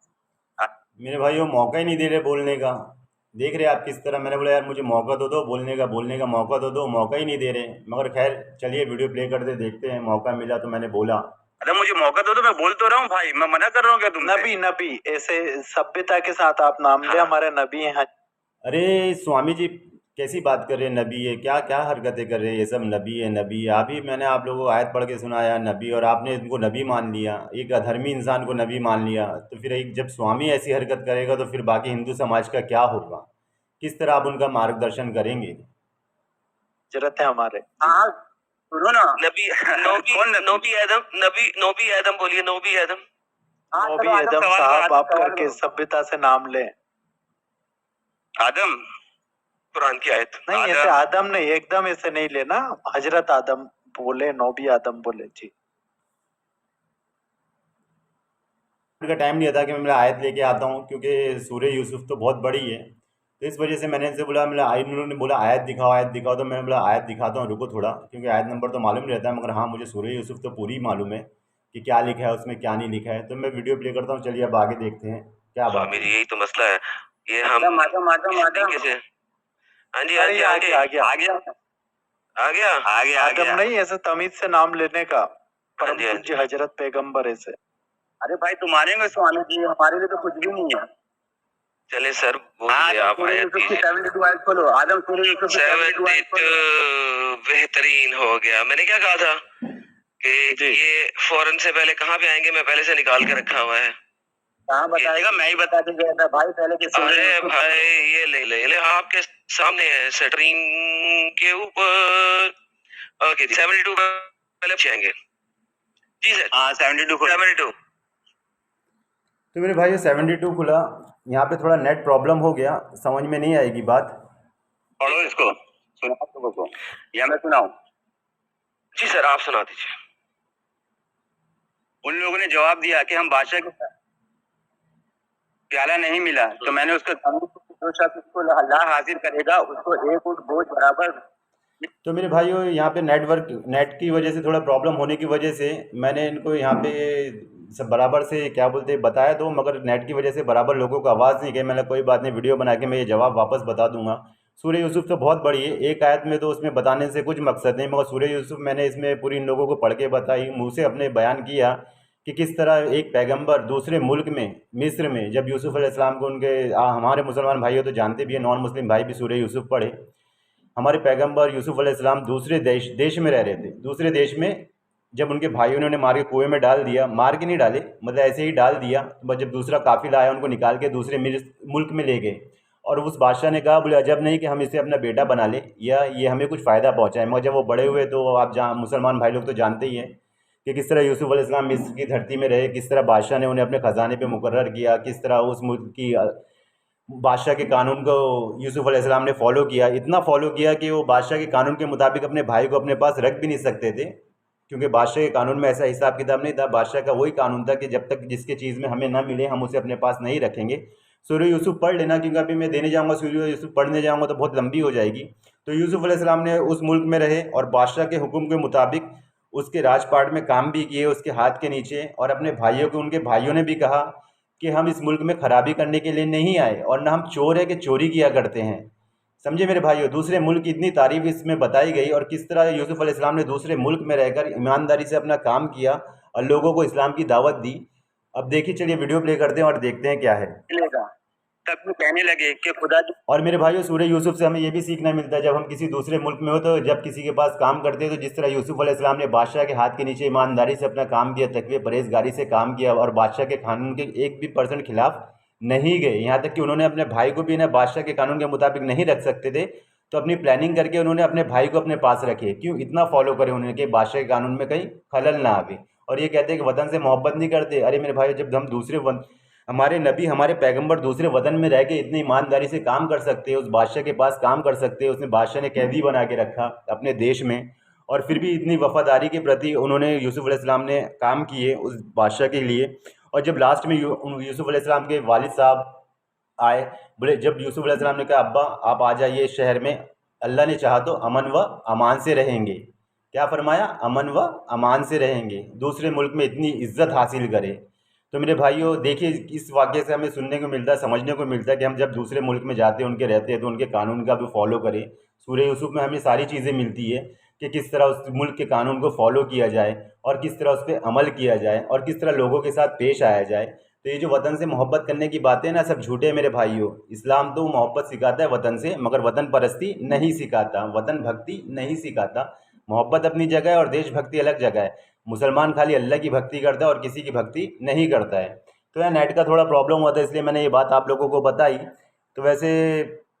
मेरे भाइयों, मौका ही नहीं दे रहे बोलने का। देख रहे आप किस तरह, मैंने बोला यार मुझे मौका दो बोलने का मौका दो, मौका ही नहीं दे रहे। मगर खैर चलिए वीडियो प्ले करते देखते हैं, मौका मिला तो मैंने बोला। अरे मुझे मौका दो, मैं बोल तो रहा हूँ भाई, मैं मना कर रहा हूँ क्या तुम? नबी ऐसे सभ्यता के साथ आप नाम ले, हमारे नबी हैं। अरे स्वामी जी कैसी बात कर रहे हैं, नबी है क्या, क्या हरकतें कर रहे हैं ये सब, नबी है। अभी मैंने आप लोगों को आयत पढ़ के सुनाया नबी, और आपने इनको नबी मान लिया, एक अधर्मी इंसान को नबी मान लिया। तो फिर एक जब स्वामी ऐसी हरकत करेगा तो फिर बाकी हिंदू समाज का क्या होगा, किस तरह आप उनका मार्गदर्शन करेंगे? जरूरत है हमारे। हाँ सुनो ना, नबी आदम बोलिए, नबी आदम साहब, आप करके सभ्यता से नाम ले। आदम, कुरान की आयत नहीं, ऐसे आदम नहीं, एकदम ऐसे नहीं लेना, हजरत आदम बोले, नबी आदम बोले जी। उनका टाइम नहीं था कि मैं आयत लेके आता हूँ, क्योंकि सूरह यूसुफ तो बहुत बड़ी है, तो इस वजह से मैंने इनसे बोला, उन्होंने बोला आयत दिखाओ, तो मैंने बोला आयत दिखाता हूँ, रुको थोड़ा, क्योंकि आयत नंबर तो मालूम नहीं रहता है, मगर हाँ मुझे सूरह यूसुफ तो पूरी मालूम है कि क्या लिखा है उसमें, क्या नहीं लिखा है। तो मैं वीडियो प्ले करता हूँ, चलिए अब आगे देखते हैं क्या बात है। यही तो मसला है, ये हम कैसे। हाँ जी, आ गया। आ गया आ गया आ आदम गया। नहीं, ऐसे तमीज से नाम लेने का। हाँ परम जी, हाँ पूज्य हजरत पैगंबर ऐसे। अरे भाई तुम्हारे में स्वामी जी, हमारे लिए तो कुछ भी नहीं है। चले सर बोल हाँ, दे आदम आप सूर्य आयत यूसुफ की दीजिए। 72 आयत खोलो। आदम सूर्य यूसुफ की 72 आयत 72 खोलो। बेहतरीन हो गया। मैंने क्या कहा था कि ये फौरन से पहले कहाँ पे आएंगे, मैं पहले से निकाल के रखा हुआ है। कहाँ बताएगा, मैं ही बता के गया था भाई पहले के सूर्य अरे यूसुफ। भाई ये ले आपके सामने है स्क्रीन के ऊपर। ओके जी 72 पहले जाएंगे जी सर। हाँ 72 खोलो। 72 तो मेरे भाई 72 खुला। यहाँ पे थोड़ा नेट प्रॉब्लम हो गया, समझ में नहीं आएगी बात। पढ़ो इसको, सुनाओ लोगों को, या मैं सुनाऊं? जी सर आप सुना दीजिए। उन लोगों ने जवाब दिया कि हम बादशाह के प्याला नहीं मिला, तो मैंने उसको जो शख्स उसको अल्लाह हासिल करेगा उसको एक ऊँट बोझ बराबर। तो मेरे भाइयों यहाँ पे नेट की वजह से थोड़ा प्रॉब्लम होने की वजह से मैंने इनको यहाँ पे सब बराबर से क्या बोलते हैं बताया, तो मगर नेट की वजह से बराबर लोगों को आवाज़ नहीं गई। मैंने कोई बात नहीं, वीडियो बना के मैं ये जवाब वापस बता दूंगा। सूर्य यूसुफ तो बहुत बड़ी है, एक आयत में तो उसमें बताने से कुछ मकसद नहीं, मगर सूर्य यूसुफ मैंने इसमें पूरी इन लोगों को पढ़ के बताई, मुँह से अपने बयान किया कि किस तरह एक पैगंबर दूसरे मुल्क में मिस्र में जब यूसुफ अलैहिस्सलाम को उनके हमारे मुसलमान भाइयों तो जानते भी हैं, नॉन मुस्लिम भाई भी सूर्य यूसुफ पढ़े। हमारे पैगंबर यूसुफ अलैहिस्सलाम दूसरे देश में रह रहे थे। दूसरे देश में जब उनके भाइयों ने उन्हें मार के कुएं में डाल दिया, मार के नहीं डाले मतलब ऐसे ही डाल दिया, तो बस जब दूसरा काफिला आया उनको निकाल के दूसरे मुल्क में ले गए। और उस बादशाह ने कहा बोले अजब नहीं कि हम इसे अपना बेटा बना ले या ये हमें कुछ फ़ायदा पहुँचाए। मगर जब वो बड़े हुए तो आप मुसलमान भाई लोग तो जानते ही हैं कि किस तरह यूसुफ अलैहिस्सलाम मिस्र की धरती में रहे, किस तरह बादशाह ने उन्हें अपने ख़जाने पे मुकर्रर किया, किस तरह उस मुल्क की बादशाह के कानून को यूसुफ अलैहिस्सलाम ने फॉलो किया। इतना फॉलो किया कि वो बादशाह के कानून के मुताबिक अपने भाई को अपने पास रख भी नहीं सकते थे, क्योंकि बादशाह के कानून में ऐसा हिसाब किताब नहीं था। बादशाह का वही कानून था कि जब तक जिसके चीज़ में हमें ना मिले हम उसे अपने पास नहीं रखेंगे। सूर्य यूसुफ पढ़ लेना, क्योंकि अभी मैं देने जाऊँगा सूर्य यूसुफ पढ़ने जाऊँगा तो बहुत लंबी हो जाएगी। तो यूसुफ अलैहिस्सलाम ने उस मुल्क में रहे और बादशाह के हुक्म के मुताबिक उसके राजपाट में काम भी किए उसके हाथ के नीचे। और अपने भाइयों को उनके भाइयों ने भी कहा कि हम इस मुल्क में खराबी करने के लिए नहीं आए और ना हम चोर है कि चोरी किया करते हैं। समझे मेरे भाइयों, दूसरे मुल्क की इतनी तारीफ इसमें बताई गई और किस तरह यूसुफ अलैहिस्सलाम ने दूसरे मुल्क में रहकर ईमानदारी से अपना काम किया और लोगों को इस्लाम की दावत दी। अब देखिए, चलिए वीडियो प्ले करते हैं और देखते हैं क्या है। मिलेगा तब वो कहने लगे कि खुदा जो और मेरे भाइयों, सूर्य यूसुफ से हमें ये भी सीखना मिलता है, जब हम किसी दूसरे मुल्क में हो तो जब किसी के पास काम करते हैं तो जिस तरह यूसुफ अलैहिस्सलाम ने बादशाह के हाथ के नीचे ईमानदारी से अपना काम किया, तकवे परहेजगारी से काम किया और बादशाह के कानून के एक भी % खिलाफ नहीं गए। यहाँ तक कि उन्होंने अपने भाई को भी ना बादशाह के कानून के मुताबिक नहीं रख सकते थे, तो अपनी प्लानिंग करके उन्होंने अपने भाई को अपने पास रखे। क्यों? इतना फॉलो करे उन्होंने कि बादशाह के कानून में कहीं खलल ना आवे। और ये कहते हैं कि वतन से मोहब्बत नहीं करते। अरे मेरे भाई, जब हम हमारे नबी हमारे पैगंबर दूसरे वतन में रह के इतनी ईमानदारी से काम कर सकते हैं, उस बादशाह के पास काम कर सकते हैं, उसने बादशाह ने कैदी बना के रखा अपने देश में, और फिर भी इतनी वफादारी के प्रति उन्होंने यूसुफ अलैहिस्सलाम ने काम किए उस बादशाह के लिए। और जब लास्ट में यूसुफ अलैहिस्सलाम के वालिद साहब आए, बोले जब यूसुफ अलैहिस्सलाम ने कहा अब्बा आप आ जाइए शहर में, अल्लाह ने चाहा तो अमन व अमान से रहेंगे। क्या फरमाया? अमन व अमान से रहेंगे, दूसरे मुल्क में इतनी इज्जत हासिल करें। तो मेरे भाइयों देखिए, इस वाक़े से हमें सुनने को मिलता है, समझने को मिलता है कि हम जब दूसरे मुल्क में जाते हैं, उनके रहते हैं, तो उनके कानून का भी फॉलो करें। सूरह यूसुफ में हमें सारी चीज़ें मिलती है कि किस तरह उस मुल्क के कानून को फॉलो किया जाए और किस तरह उस पर अमल किया जाए और किस तरह लोगों के साथ पेश आया जाए। तो ये जो वतन से मोहब्बत करने की बातें ना, सब झूठे हैं मेरे भाइयों। इस्लाम तो मोहब्बत सिखाता है वतन से, मगर वतन परस्ती नहीं सिखाता, वतन भक्ति नहीं सिखाता। मोहब्बत अपनी जगह है और देशभक्ति अलग जगह है। मुसलमान खाली अल्लाह की भक्ति करता है और किसी की भक्ति नहीं करता है। तो यार नेट का थोड़ा प्रॉब्लम हुआ था, इसलिए मैंने ये बात आप लोगों को बताई। तो वैसे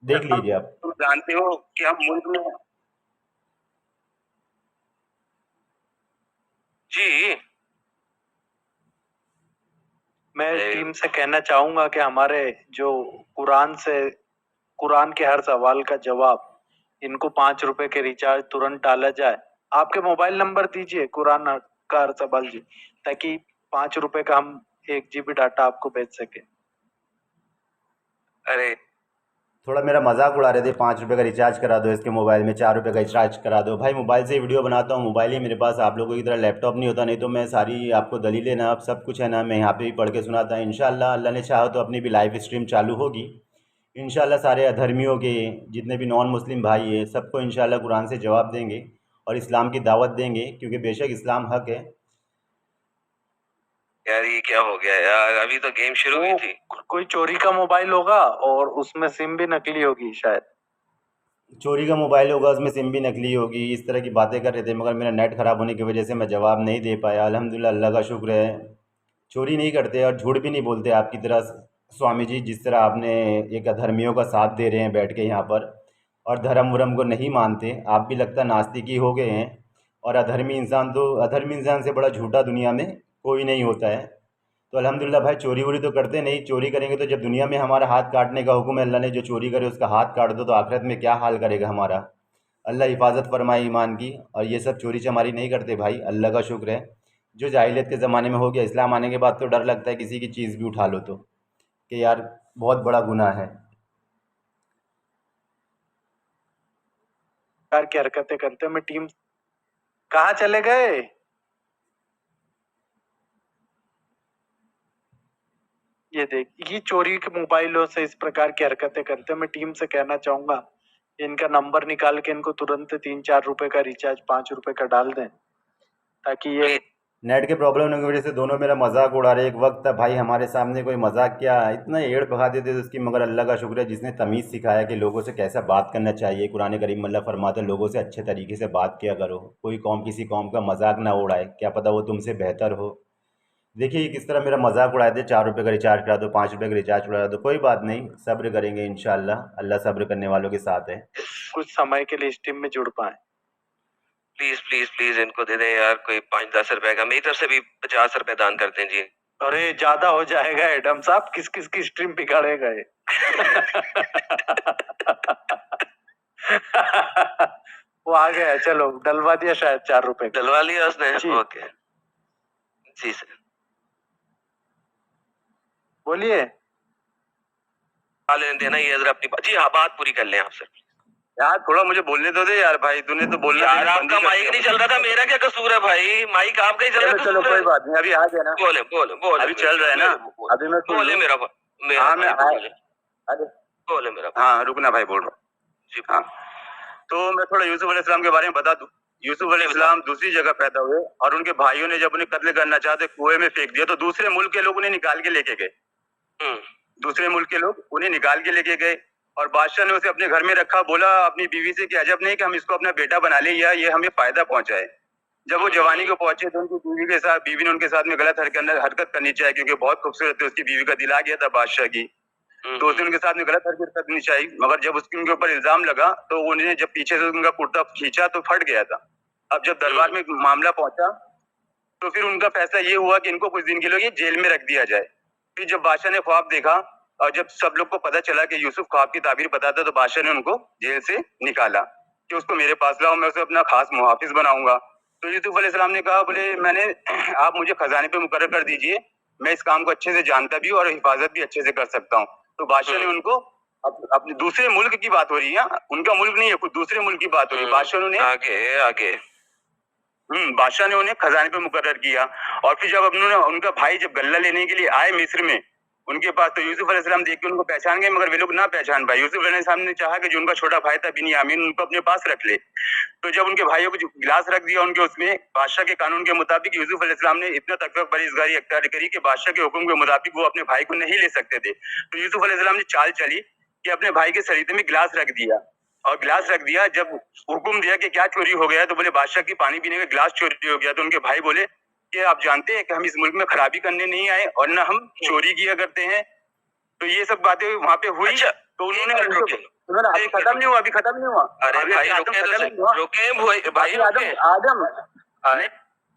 देख लीजिए आप। तुम जानते हो कि हम मुल्क में जी मैं टीम से कहना चाहूंगा कि हमारे जो कुरान के हर सवाल का जवाब, इनको 5 रुपए के रिचार्ज तुरंत डाला जाए। आपके मोबाइल नंबर दीजिए कुरान का हर सवाल जी, ताकि 5 रुपए का हम 1 GB डाटा आपको भेज सके। अरे थोड़ा मेरा मजाक उड़ा रहे थे, 5 रुपये का रिचार्ज करा दो इसके मोबाइल में, 4 रुपये का रिचार्ज करा दो। भाई मोबाइल से ही वीडियो बनाता हूँ, मोबाइल ही मेरे पास, आप लोगों की तरह लैपटॉप नहीं होता, नहीं तो मैं सारी आपको दलीलें ना, अब सब कुछ है ना, मैं यहाँ पे भी पढ़ के सुनाता हूँ। इंशाअल्लाह अल्लाह ने चाहा तो अपनी भी लाइव स्ट्रीम चालू होगी, इंशाल्लाह सारे अधर्मियों के, जितने भी नॉन मुस्लिम भाई हैं, सबको इंशाल्लाह कुरान से जवाब देंगे और इस्लाम की दावत देंगे, क्योंकि बेशक इस्लाम हक है। यार ये क्या हो गया यार, अभी तो गेम शुरू हुई थी। कोई चोरी का मोबाइल होगा और उसमें सिम भी नकली होगी शायद। चोरी का मोबाइल होगा, उसमें सिम भी नकली होगी, इस तरह की बातें कर रहे थे, मगर मेरा नेट ख़राब होने की वजह से मैं जवाब नहीं दे पाया। अल्हम्दुलिल्लाह, अल्लाह का शुक्र है, चोरी नहीं करते और झूठ भी नहीं बोलते आपकी तरह स्वामी जी, जिस तरह आपने एक अधर्मियों का साथ दे रहे हैं बैठ के यहाँ पर, और धर्म वरम को नहीं मानते। आप भी लगता नास्तिक ही हो गए हैं, और अधर्मी इंसान से बड़ा झूठा दुनिया में कोई नहीं होता है। तो अल्हम्दुलिल्लाह भाई, चोरी वोरी तो करते नहीं। चोरी करेंगे तो जब दुनिया में हमारा हाथ काटने का हुक्म है, अल्लाह ने जो चोरी करे उसका हाथ काट दो, तो आखिरत में क्या हाल करेगा हमारा। अल्लाह हिफाजत फरमाए ईमान की। और ये सब चोरी चमारी नहीं करते भाई, अल्लाह का शुक्र है। जो जाहिलियत के ज़माने में हो गया, इस्लाम आने के बाद तो डर लगता है किसी की चीज़ भी उठा लो तो, कि यार बहुत बड़ा गुनाह है। यार की हरकतें करते मैं टीम। कहाँ चले गए? ये देख, ये चोरी के मोबाइलों से इस प्रकार की हरकतें करते हैं। मैं टीम से कहना चाहूंगा इनका नंबर निकाल के इनको तुरंत 3-4 रुपए का रिचार्ज 5 रुपए का डाल दें, ताकि ये नेट के प्रॉब्लम होने की वजह से दोनों मेरा मजाक उड़ा रहे। एक वक्त था भाई हमारे सामने कोई मजाक क्या, इतना एड़ भगा देते थे उसकी, मगर अल्लाह का शुक्र है जिसने तमीज़ सिखाया कि लोगों से कैसा बात करना चाहिए। कुरान करीम अल्लाह फरमाता है लोगों से अच्छे तरीके से बात किया करो, कोई कौम किसी कौम का मजाक ना उड़ाए, क्या पता वो तुमसे बेहतर हो। देखिए किस तरह मेरा मजाक उड़ाए थे, 4 रुपये का रिचार्ज करा दो, 5 रुपये का रिचार्ज करा दो। कोई बात नहीं, सब्र करेंगे इंशाल्लाह, अल्लाह सब्र करने वालों के साथ है। कुछ समय के लिए इस टीम में जुड़ पाए। प्लीज प्लीज प्लीज इनको दे दें यार, कोई 5-10 रुपए का। मेरी तरफ से भी 50 रुपए दान कर दें जी। अरे ज्यादा हो जाएगा एडम साहब, किस किस की स्ट्रीम बिगाड़े गए। वो आ गया, चलो डलवा दिया शायद 4 रुपए का। डलवा लिया उसने, जी। ओके जी सर। बोलिए। लेने देना ये जरा अपनी जी हाँ, बात पूरी कर लें आप सर। यार थोड़ा मुझे बोलने तो दे यार भाई, तूने तो बोलना यार आपका माइक नहीं चल रहा था, मेरा क्या कसूर है भाई, माइक आपका ही चल रहा है। चलो कोई बात नहीं, अभी आ गया ना। बोले बोले बोले, अभी चल रहा है ना, अभी मैं बोले मेरा हाँ मैं अरे बोले मेरा। हाँ रुकना भाई, बोल रहा हूँ जी। हाँ तो मैं थोड़ा यूसुफ अलैहिस्सलाम के बारे में बता दूं। यूसुफ अलैहिस्सलाम दूसरी जगह पैदा हुए और उनके भाइयों ने जब उन्हें कत्ल करना चाहते कुएं में फेंक दिया, तो दूसरे मुल्क के लोग उन्हें निकाल के लेके गए। दूसरे मुल्क के लोग उन्हें निकाल के लेके गए और बादशाह ने उसे अपने घर में रखा। बोला अपनी बीवी से कि अजब नहीं कि हम इसको अपना बेटा बना ले, या ये हमें फायदा पहुंचाए। जब वो जवानी को पहुंचे तो उनकी बीवी ने उनके साथ में गलत हरकत करनी चाहिए, क्योंकि बहुत खूबसूरत थी, उसकी बीवी का दिल आ गया था बादशाह की, तो उसने उनके साथ में गलत हरकत करनी चाहिए। मगर जब उसके उनके ऊपर इल्जाम लगा तो उन्होंने जब पीछे से उनका कुर्ता खींचा तो फट गया था। अब जब दरबार में मामला पहुंचा तो फिर उनका फैसला ये हुआ कि इनको कुछ दिन के लिए जेल में रख दिया जाए। फिर जब बादशाह ने ख्वाब देखा और जब सब लोग को पता चला कि यूसुफ ख्वाब की ताबीर बताता, तो बादशाह ने उनको जेल से निकाला कि उसको मेरे पास लाओ, मैं उसे अपना खास मुहाफिज बनाऊंगा। तो यूसुफ अलैहिस्सलाम ने कहा, बोले मैंने आप मुझे खजाने पे मुकर्रर कर दीजिए, मैं इस काम को अच्छे से जानता भी और हिफाजत भी अच्छे से कर सकता हूँ। तो बादशाह ने उनको अपने दूसरे मुल्क की बात हो रही है, उनका मुल्क नहीं है, कुछ दूसरे मुल्क की बात हो रही है। बादशाह ने आगे बादशाह ने उन्हें खजाने पे मुकर्रर किया। और फिर जब उन्होंने उनका भाई जब गल्ला लेने के लिए आए मिस्र में उनके पास, तो यूसुफ अलैहिस्सलाम देख के उनको पहचान गए, मगर वे लोग ना पहचान पाए। यूसुफ अलैहिस्सलाम ने चाहा कि जो उनका छोटा भाई था बिन्यामीन, उनको अपने पास रख ले। तो जब उनके भाइयों को गिलास रख दिया उनके, उसमें बादशाह के कानून के मुताबिक यूसुफ अलैहिस्सलाम ने इतना तकवा परहेजगारी अख्तियार करी कि बादशाह के हुक्म के मुताबिक वो अपने भाई को नहीं ले सकते थे। तो यूसुफ अलैहिस्सलाम ने चाल चली कि अपने भाई के सरीते में गिलास रख दिया, और गिलास रख दिया। जब हुक्म दिया कि क्या चोरी हो गया, तो बोले बादशाह की पानी पीने का गिलास चोरी हो गया। तो उनके भाई बोले कि आप जानते हैं कि हम इस मुल्क में खराबी करने नहीं आए और न हम चोरी किया करते हैं। तो ये सब बातें वहाँ पे हुई। अच्छा, तो उन्होंने अभी खत्म नहीं हुआ, अभी खत्म नहीं हुआ। अरे भाई आदम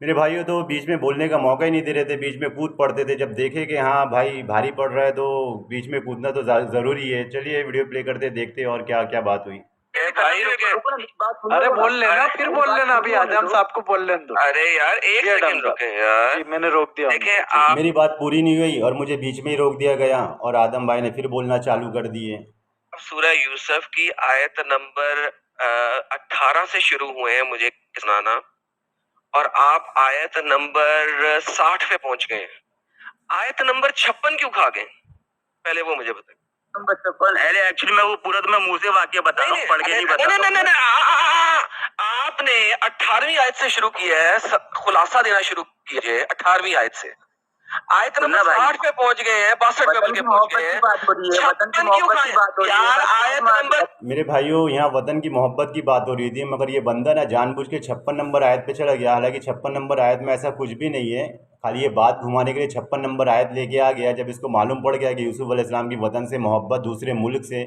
मेरे भाइयों तो बीच में बोलने का मौका ही नहीं दे रहे थे, बीच में कूद पड़ते थे। जब देखे कि हाँ भाई भारी पड़ रहा है तो बीच में कूदना तो ज़रूरी है। चलिए वीडियो प्ले करते देखते हैं और क्या क्या बात हुई। अरे बोल लेना, फिर बोल लेना, अभी आजम साहब को बोल लेने दो। अरे यार एक सेकंड रुके यार, मैंने रोक दिया। देखिए आप, मेरी बात पूरी नहीं हुई और मुझे बीच में ही रोक दिया गया और आदम भाई ने फिर बोलना चालू कर दिए। सूरह यूसुफ की आयत नंबर 18 से शुरू हुए हैं मुझे सुनाना, और आप आयत नंबर 60 पे पहुंच गए। आयत नंबर 56 क्यों खा गए, पहले वो मुझे बताएं। नंबर 56। अरे एक्चुअली मैं वो पूरा तो मैं मुंह से वाक्य बता रहा हूँ, पढ़ के नहीं बता रहा हूँ। नहीं, आपने 18वीं आयत से शुरू किया है, खुलासा देना शुरू कीजिए 18वीं आयत से। आयत नंबर 60 पे पहुंच गए हैं, 62 पे बल्कि पहुंच गए हैं। छप्पन क्यों खाए यार? आयत नंबर मेरे भाइयों यहाँ वतन की मोहब्बत की बात हो रही थी, मगर ये बंदा ना जानबूझ के 56 नंबर आयत पे चला गया। हालांकि 56 नंबर आयत में ऐसा कुछ भी नहीं है, खाली ये बात घुमाने के लिए 56 नंबर आयत लेके आ गया। जब इसको मालूम पड़ गया कि यूसुफ अलैहिस्सलाम की वतन से मोहब्बत, दूसरे मुल्क से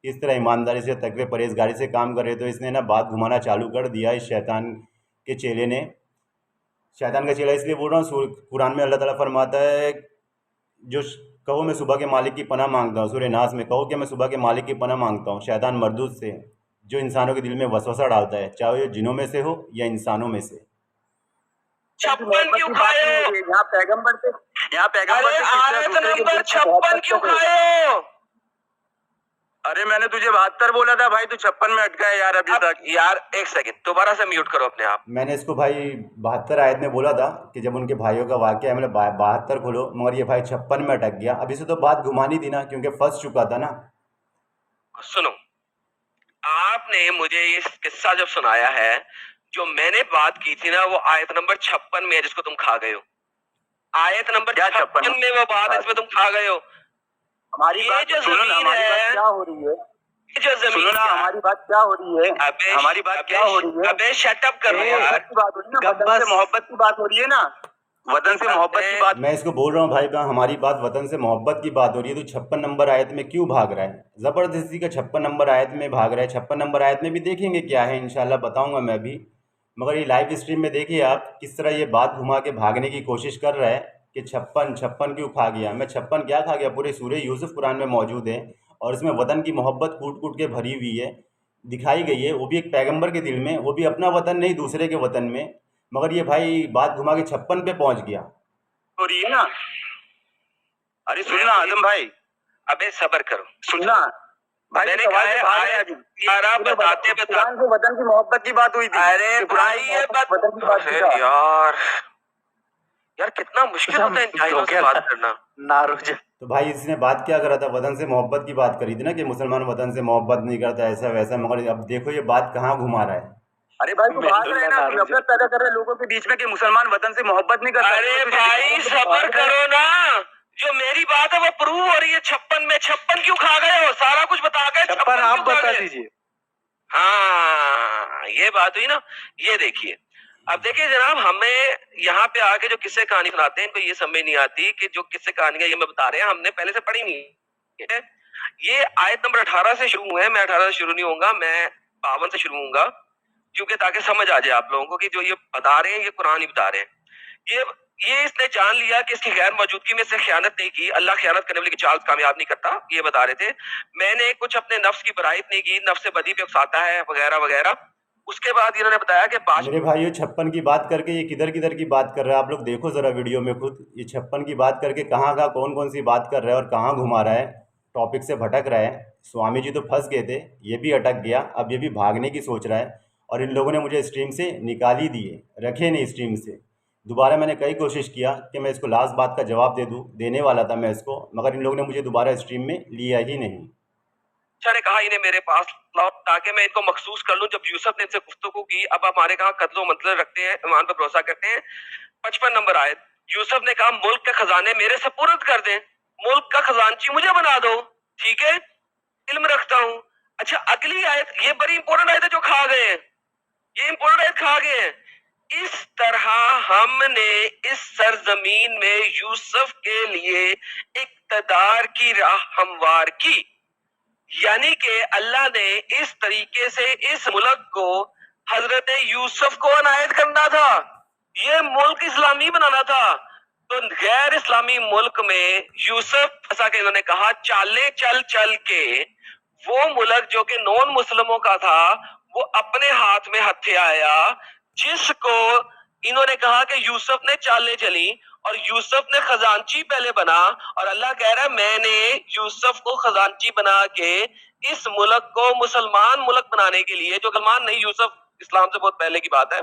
किस तरह ईमानदारी से, तकवे परहेजगारी से काम करे, तो इसने ना बात घुमाना चालू कर दिया इस शैतान के चेले ने। शैतान का चेला इसलिए बोल रहा हूँ, कुरान में अल्लाह ताला फरमाता है, जो कहो मैं सुबह के मालिक की पनाह मांगता हूँ, सूरह नास में कहो कि मैं सुबह के मालिक की पनाह मांगता हूँ शैतान मरदूद से, जो इंसानों के दिल में वसवसा डालता है, चाहे ये जिनों में से हो या इंसानों में से। 56 क्यों खाए हो? यहाँ पैगंबर से आयत नंबर 56 क्यों खाए हो? अरे मैंने तुझे 72 बोला था भाई, तू 56 में अटका है यार अभी तक। यार एक सेकंड, दोबारा से म्यूट करो अपने आप। मैंने इसको भाई 72 आयत में बोला था कि जब उनके भाइयों का वाक़या है, मतलब 72 खोलो, मगर ये भाई 56 में अटक गया। अब इसे तो बात घुमानी थी ना, क्योंकि फंस चुका था ना। सुनो, आपने मुझे ये किस्सा जब सुनाया है, जो मैंने बात की थी ना, वो आयत नंबर 56 में है, जिसको तुम खा गए हो। आयत नंबर 56 में वो बात है, इसमें तुम खा गए हो। हमारी बात जो सुनो ना, हमारी बात क्या हो रही है? जो जमीन सुनो ना, हमारी बात क्या हो रही है? हमारी बात क्या हो रही है? अबे शट अप करो यार। की बात हो रही है ना, वतन से मोहब्बत की बात हो रही है ना, वतन से मोहब्बत की बात। मैं इसको बोल रहा हूँ भाई, हमारी बात वतन से मोहब्बत की बात हो रही है, तो 56 नंबर आयत में क्यों भाग रहा है? ज़बरदस्ती का 56 नंबर आयत में भाग रहा है। 56 नंबर आयत में भी देखेंगे क्या है, इंशाल्लाह बताऊंगा मैं भी। मगर ये लाइव स्ट्रीम में देखिए आप किस तरह ये बात घुमा के भागने की कोशिश कर रहा है कि 56 क्यों खा गया। मैं 56 क्या खा गया? पूरे सूरह यूसुफ कुरान में मौजूद है, और इसमें वतन की मोहब्बत कूट कूट के भरी हुई है, दिखाई गई है, वो भी एक पैगंबर के दिल में, वो भी अपना वतन नहीं दूसरे के वतन में। मगर ये भाई बात घुमा के 56 पे पहुंच गया। हो रही है ना। अरे सुनना आदम भाई, अबे सब्र करो, सुनना भाई, मैंने कहा है बताते बताते वतन की मोहब्बत की बात हुई थी। अरे भाई ये वतन की बात यार यार कितना मुश्किल होता है इन जाहिलों से बात करना। नारुज तो भाई इसने बात क्या करा था? वतन से मोहब्बत की बात करी थी ना, कि मुसलमान वतन से मोहब्बत नहीं करता, ऐसा वैसा। मगर अब देखो ये बात कहाँ घुमा रहा है। अरे भाई तू बात रहे ना, नफरत पैदा कर रहे लोगों के बीच में कि मुसलमान वतन से मोहब्बत नहीं करता। अरे भाई सब्र करो ना, जो मेरी बात है वो प्रूव हो रही है। 56 में 56 क्यों खा गए हो? सारा कुछ बता गए, 56 आप बता दीजिए। हाँ ये बात हुई ना। ये देखिए, अब देखिए जनाब, हमें यहाँ पे आके जो किस्से कहानी सुनाते हैं, इनको ये समझ नहीं आती कि जो किस्से कहानियां ये मैं बता रहे हैं हमने पहले से पढ़ी नहीं है। ये आयत नंबर 18 से शुरू हुए हैं। मैं 18 से शुरू नहीं होऊंगा, मैं 52 से शुरू होऊंगा, क्योंकि ताकि समझ आ जाए आप लोगों को कि जो ये बता रहे हैं ये कुरान ही बता रहे हैं। ये इसने जान लिया कि इसकी गैर मौजूदगी में इसने खयानत नहीं की। अल्लाह खयानत करने वाले की चाल कामयाब नहीं करता, ये बता रहे थे। मैंने कुछ अपने नफ्स की बराइत नहीं की, नफ्स से बदी पे उकसाता है वगैरह वगैरह। उसके बाद इन्होंने बताया कि मेरे भाइयों 56 की बात करके ये किधर किधर की बात कर रहा है, आप लोग देखो ज़रा वीडियो में खुद। ये 56 की बात करके कहाँ कहाँ कौन कौन सी बात कर रहा है और कहाँ घुमा रहा है, टॉपिक से भटक रहा है। स्वामी जी तो फंस गए थे, ये भी अटक गया, अब ये भी भागने की सोच रहा है। और इन लोगों ने मुझे स्ट्रीम से निकाल ही दिए, रखे नहीं स्ट्रीम से। दोबारा मैंने कई कोशिश किया कि मैं इसको लास्ट बात का जवाब दे दूँ, देने वाला था मैं इसको, मगर इन लोगों ने मुझे दोबारा स्ट्रीम में लिया ही नहीं। ने कहा इन्हें मेरे पास लाओ ताकि मैं इनको मखसूस कर लूं। जब यूसुफ ने इनसे गुफ्तगू की, अब हमारे कहा कदलो मतलब रखते हैं, ईमान पर भरोसा करते हैं। 55 नंबर आयत, यूसुफ ने कहा मुल्क के खजाने मेरे सपुर्द कर दें, मुल्क का खजानची मुझे बना दो, ठीक है, इल्म रखता हूं। अच्छा अगली आयत, ये बड़ी इंपॉर्टेंट आयत है जो खा गए हैं, ये इंपॉर्टेंट आयत खा गए हैं। इस तरह हमने इस सरजमीन में यूसुफ के लिए इक्तदार की राह हमवार की। यानी कि अल्लाह ने इस तरीके से इस मुल्क को हजरत यूसुफ को अनायत करना था, ये मुल्क इस्लामी बनाना था। तो गैर इस्लामी मुल्क में यूसुफ, जैसा कि इन्होंने कहा, चाले चल चल के वो मुल्क जो कि नॉन मुस्लिमों का था वो अपने हाथ में हथियाया, जिसको इन्होंने कहा कि यूसुफ ने चालें चली और यूसुफ ने खजांची पहले बना। और अल्लाह कह रहा है मैंने यूसुफ को खजांची बना के इस मुल्क को मुसलमान मुल्क बनाने के लिए, जो मुसलमान नहीं, यूसुफ इस्लाम से बहुत पहले की बात है,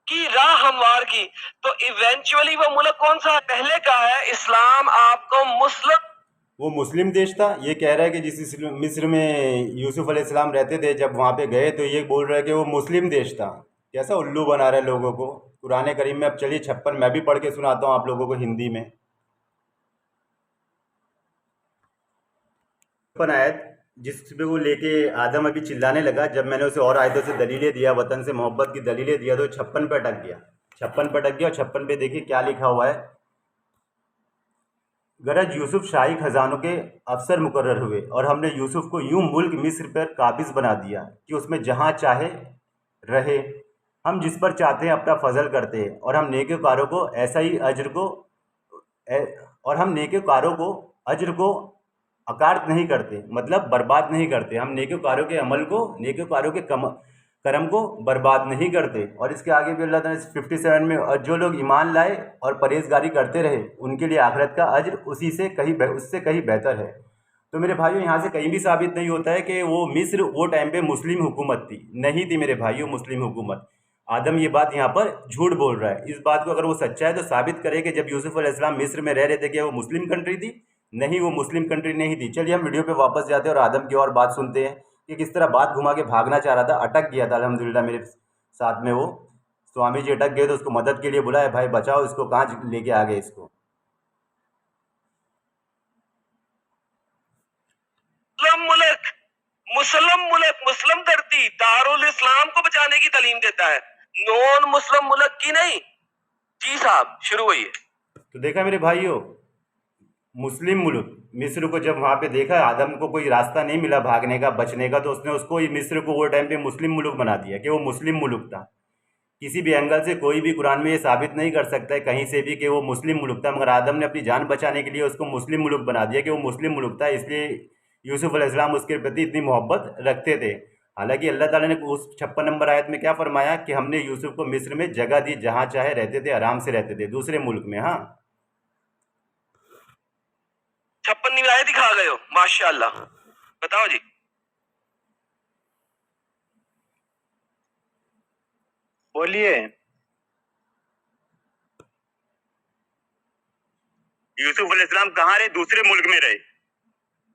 की राह हमवार की। तो इवेंचुअली वो मुल्क कौन सा है? पहले का है इस्लाम आपको मुस्लिम वो मुस्लिम देश था, ये कह रहा है कि जिस मिस्र में यूसुफ अलैहिस्सलाम रहते थे, जब वहाँ पे गए तो ये बोल रहा है कि वो मुस्लिम देश था। कैसा उल्लू बना रहा है लोगों को। कुरान करीम में अब चलिए 56 मैं भी पढ़ के सुनाता हूँ आप लोगों को हिंदी में। 56 आयत जिसपे वो लेके आदम अभी चिल्लाने लगा, जब मैंने उसे और आयतों से दलीलें दिया, वतन से मोहब्बत की दलीलें दिया, तो 56 पे अटक गया। 56 पे अटक गया और 56 पे देखिए क्या लिखा हुआ है। गरज यूसुफ शाही खजानों के अफसर मुकर्रर हुए और हमने यूसुफ को यूं मुल्क मिस्र पर काबिज बना दिया कि उसमें जहाँ चाहे रहे। हम जिस पर चाहते हैं अपना फजल करते हैं और हम नेकोकारों को ऐसा ही अज्र को और हम नेकोकारों को अज्र को अकार्त नहीं करते, मतलब बर्बाद नहीं करते। हम नेकोकारों के अमल को, नेकोकारों के कर्म को बर्बाद नहीं करते। और इसके आगे भी अल्लाह ताला 57 में, और जो लोग ईमान लाए और परहेजगारी करते रहे उनके लिए आखिरत का अज्र उससे कहीं बेहतर है। तो मेरे भाइयों, यहाँ से कहीं भी साबित नहीं होता है कि वो मिस्र वो टाइम पे मुस्लिम हुकूमत थी, नहीं थी मेरे भाइयों मुस्लिम हुकूमत। आदम ये बात यहाँ पर झूठ बोल रहा है। इस बात को अगर वो सच्चा है तो साबित करे कि जब यूसुफ अलैहिस्सलाम मिस्र में रह रहे थे क्या वो मुस्लिम कंट्री थी? नहीं, वो मुस्लिम कंट्री नहीं थी। चलिए हम वीडियो पे वापस जाते हैं और आदम की और बात सुनते हैं कि किस तरह बात घुमा के भागना चाह रहा था, अटक गया था। अल्हम्दुलिल्लाह मेरे साथ में वो स्वामी जी अटक गए तो उसको मदद के लिए बुलाया, भाई बचाओ इसको, कहाँ लेके आ गए इसको। मुस्लिम धरती दारुल इस्लाम को बचाने की तालीम देता है, नॉन मुस्लिम मुल्क की नहीं। जी साहब, शुरू हुई है। तो देखा मेरे भाइयों, मुस्लिम मुल्क मिस्र को जब वहाँ पे देखा, आदम को कोई रास्ता नहीं मिला भागने का, बचने का, तो उसने उसको मिस्र को वो टाइम पे मुस्लिम मुल्क बना दिया कि वो मुस्लिम मुल्क था। किसी भी एंगल से कोई भी कुरान में ये साबित नहीं कर सकता है कहीं से भी कि वो मुस्लिम मुल्क था, मगर आदम ने अपनी जान बचाने के लिए उसको मुस्लिम मुल्क बना दिया कि वो मुस्लिम मुल्क था। इसलिए यूसुफ अलैहिस्सलाम उसके प्रति इतनी मोहब्बत रखते थे। हालांकि अल्लाह ताला ने उस 56 नंबर आयत में क्या फरमाया कि हमने यूसुफ को मिस्र में जगह दी, जहाँ चाहे रहते थे, आराम से रहते थे, दूसरे मुल्क में। हाँ, 56वीं आयत दिखा गए हो, माशाअल्लाह। बताओ जी। बोलिए। यूसुफ अलैहिस्सलाम कहाँ रहे? दूसरे मुल्क में रहे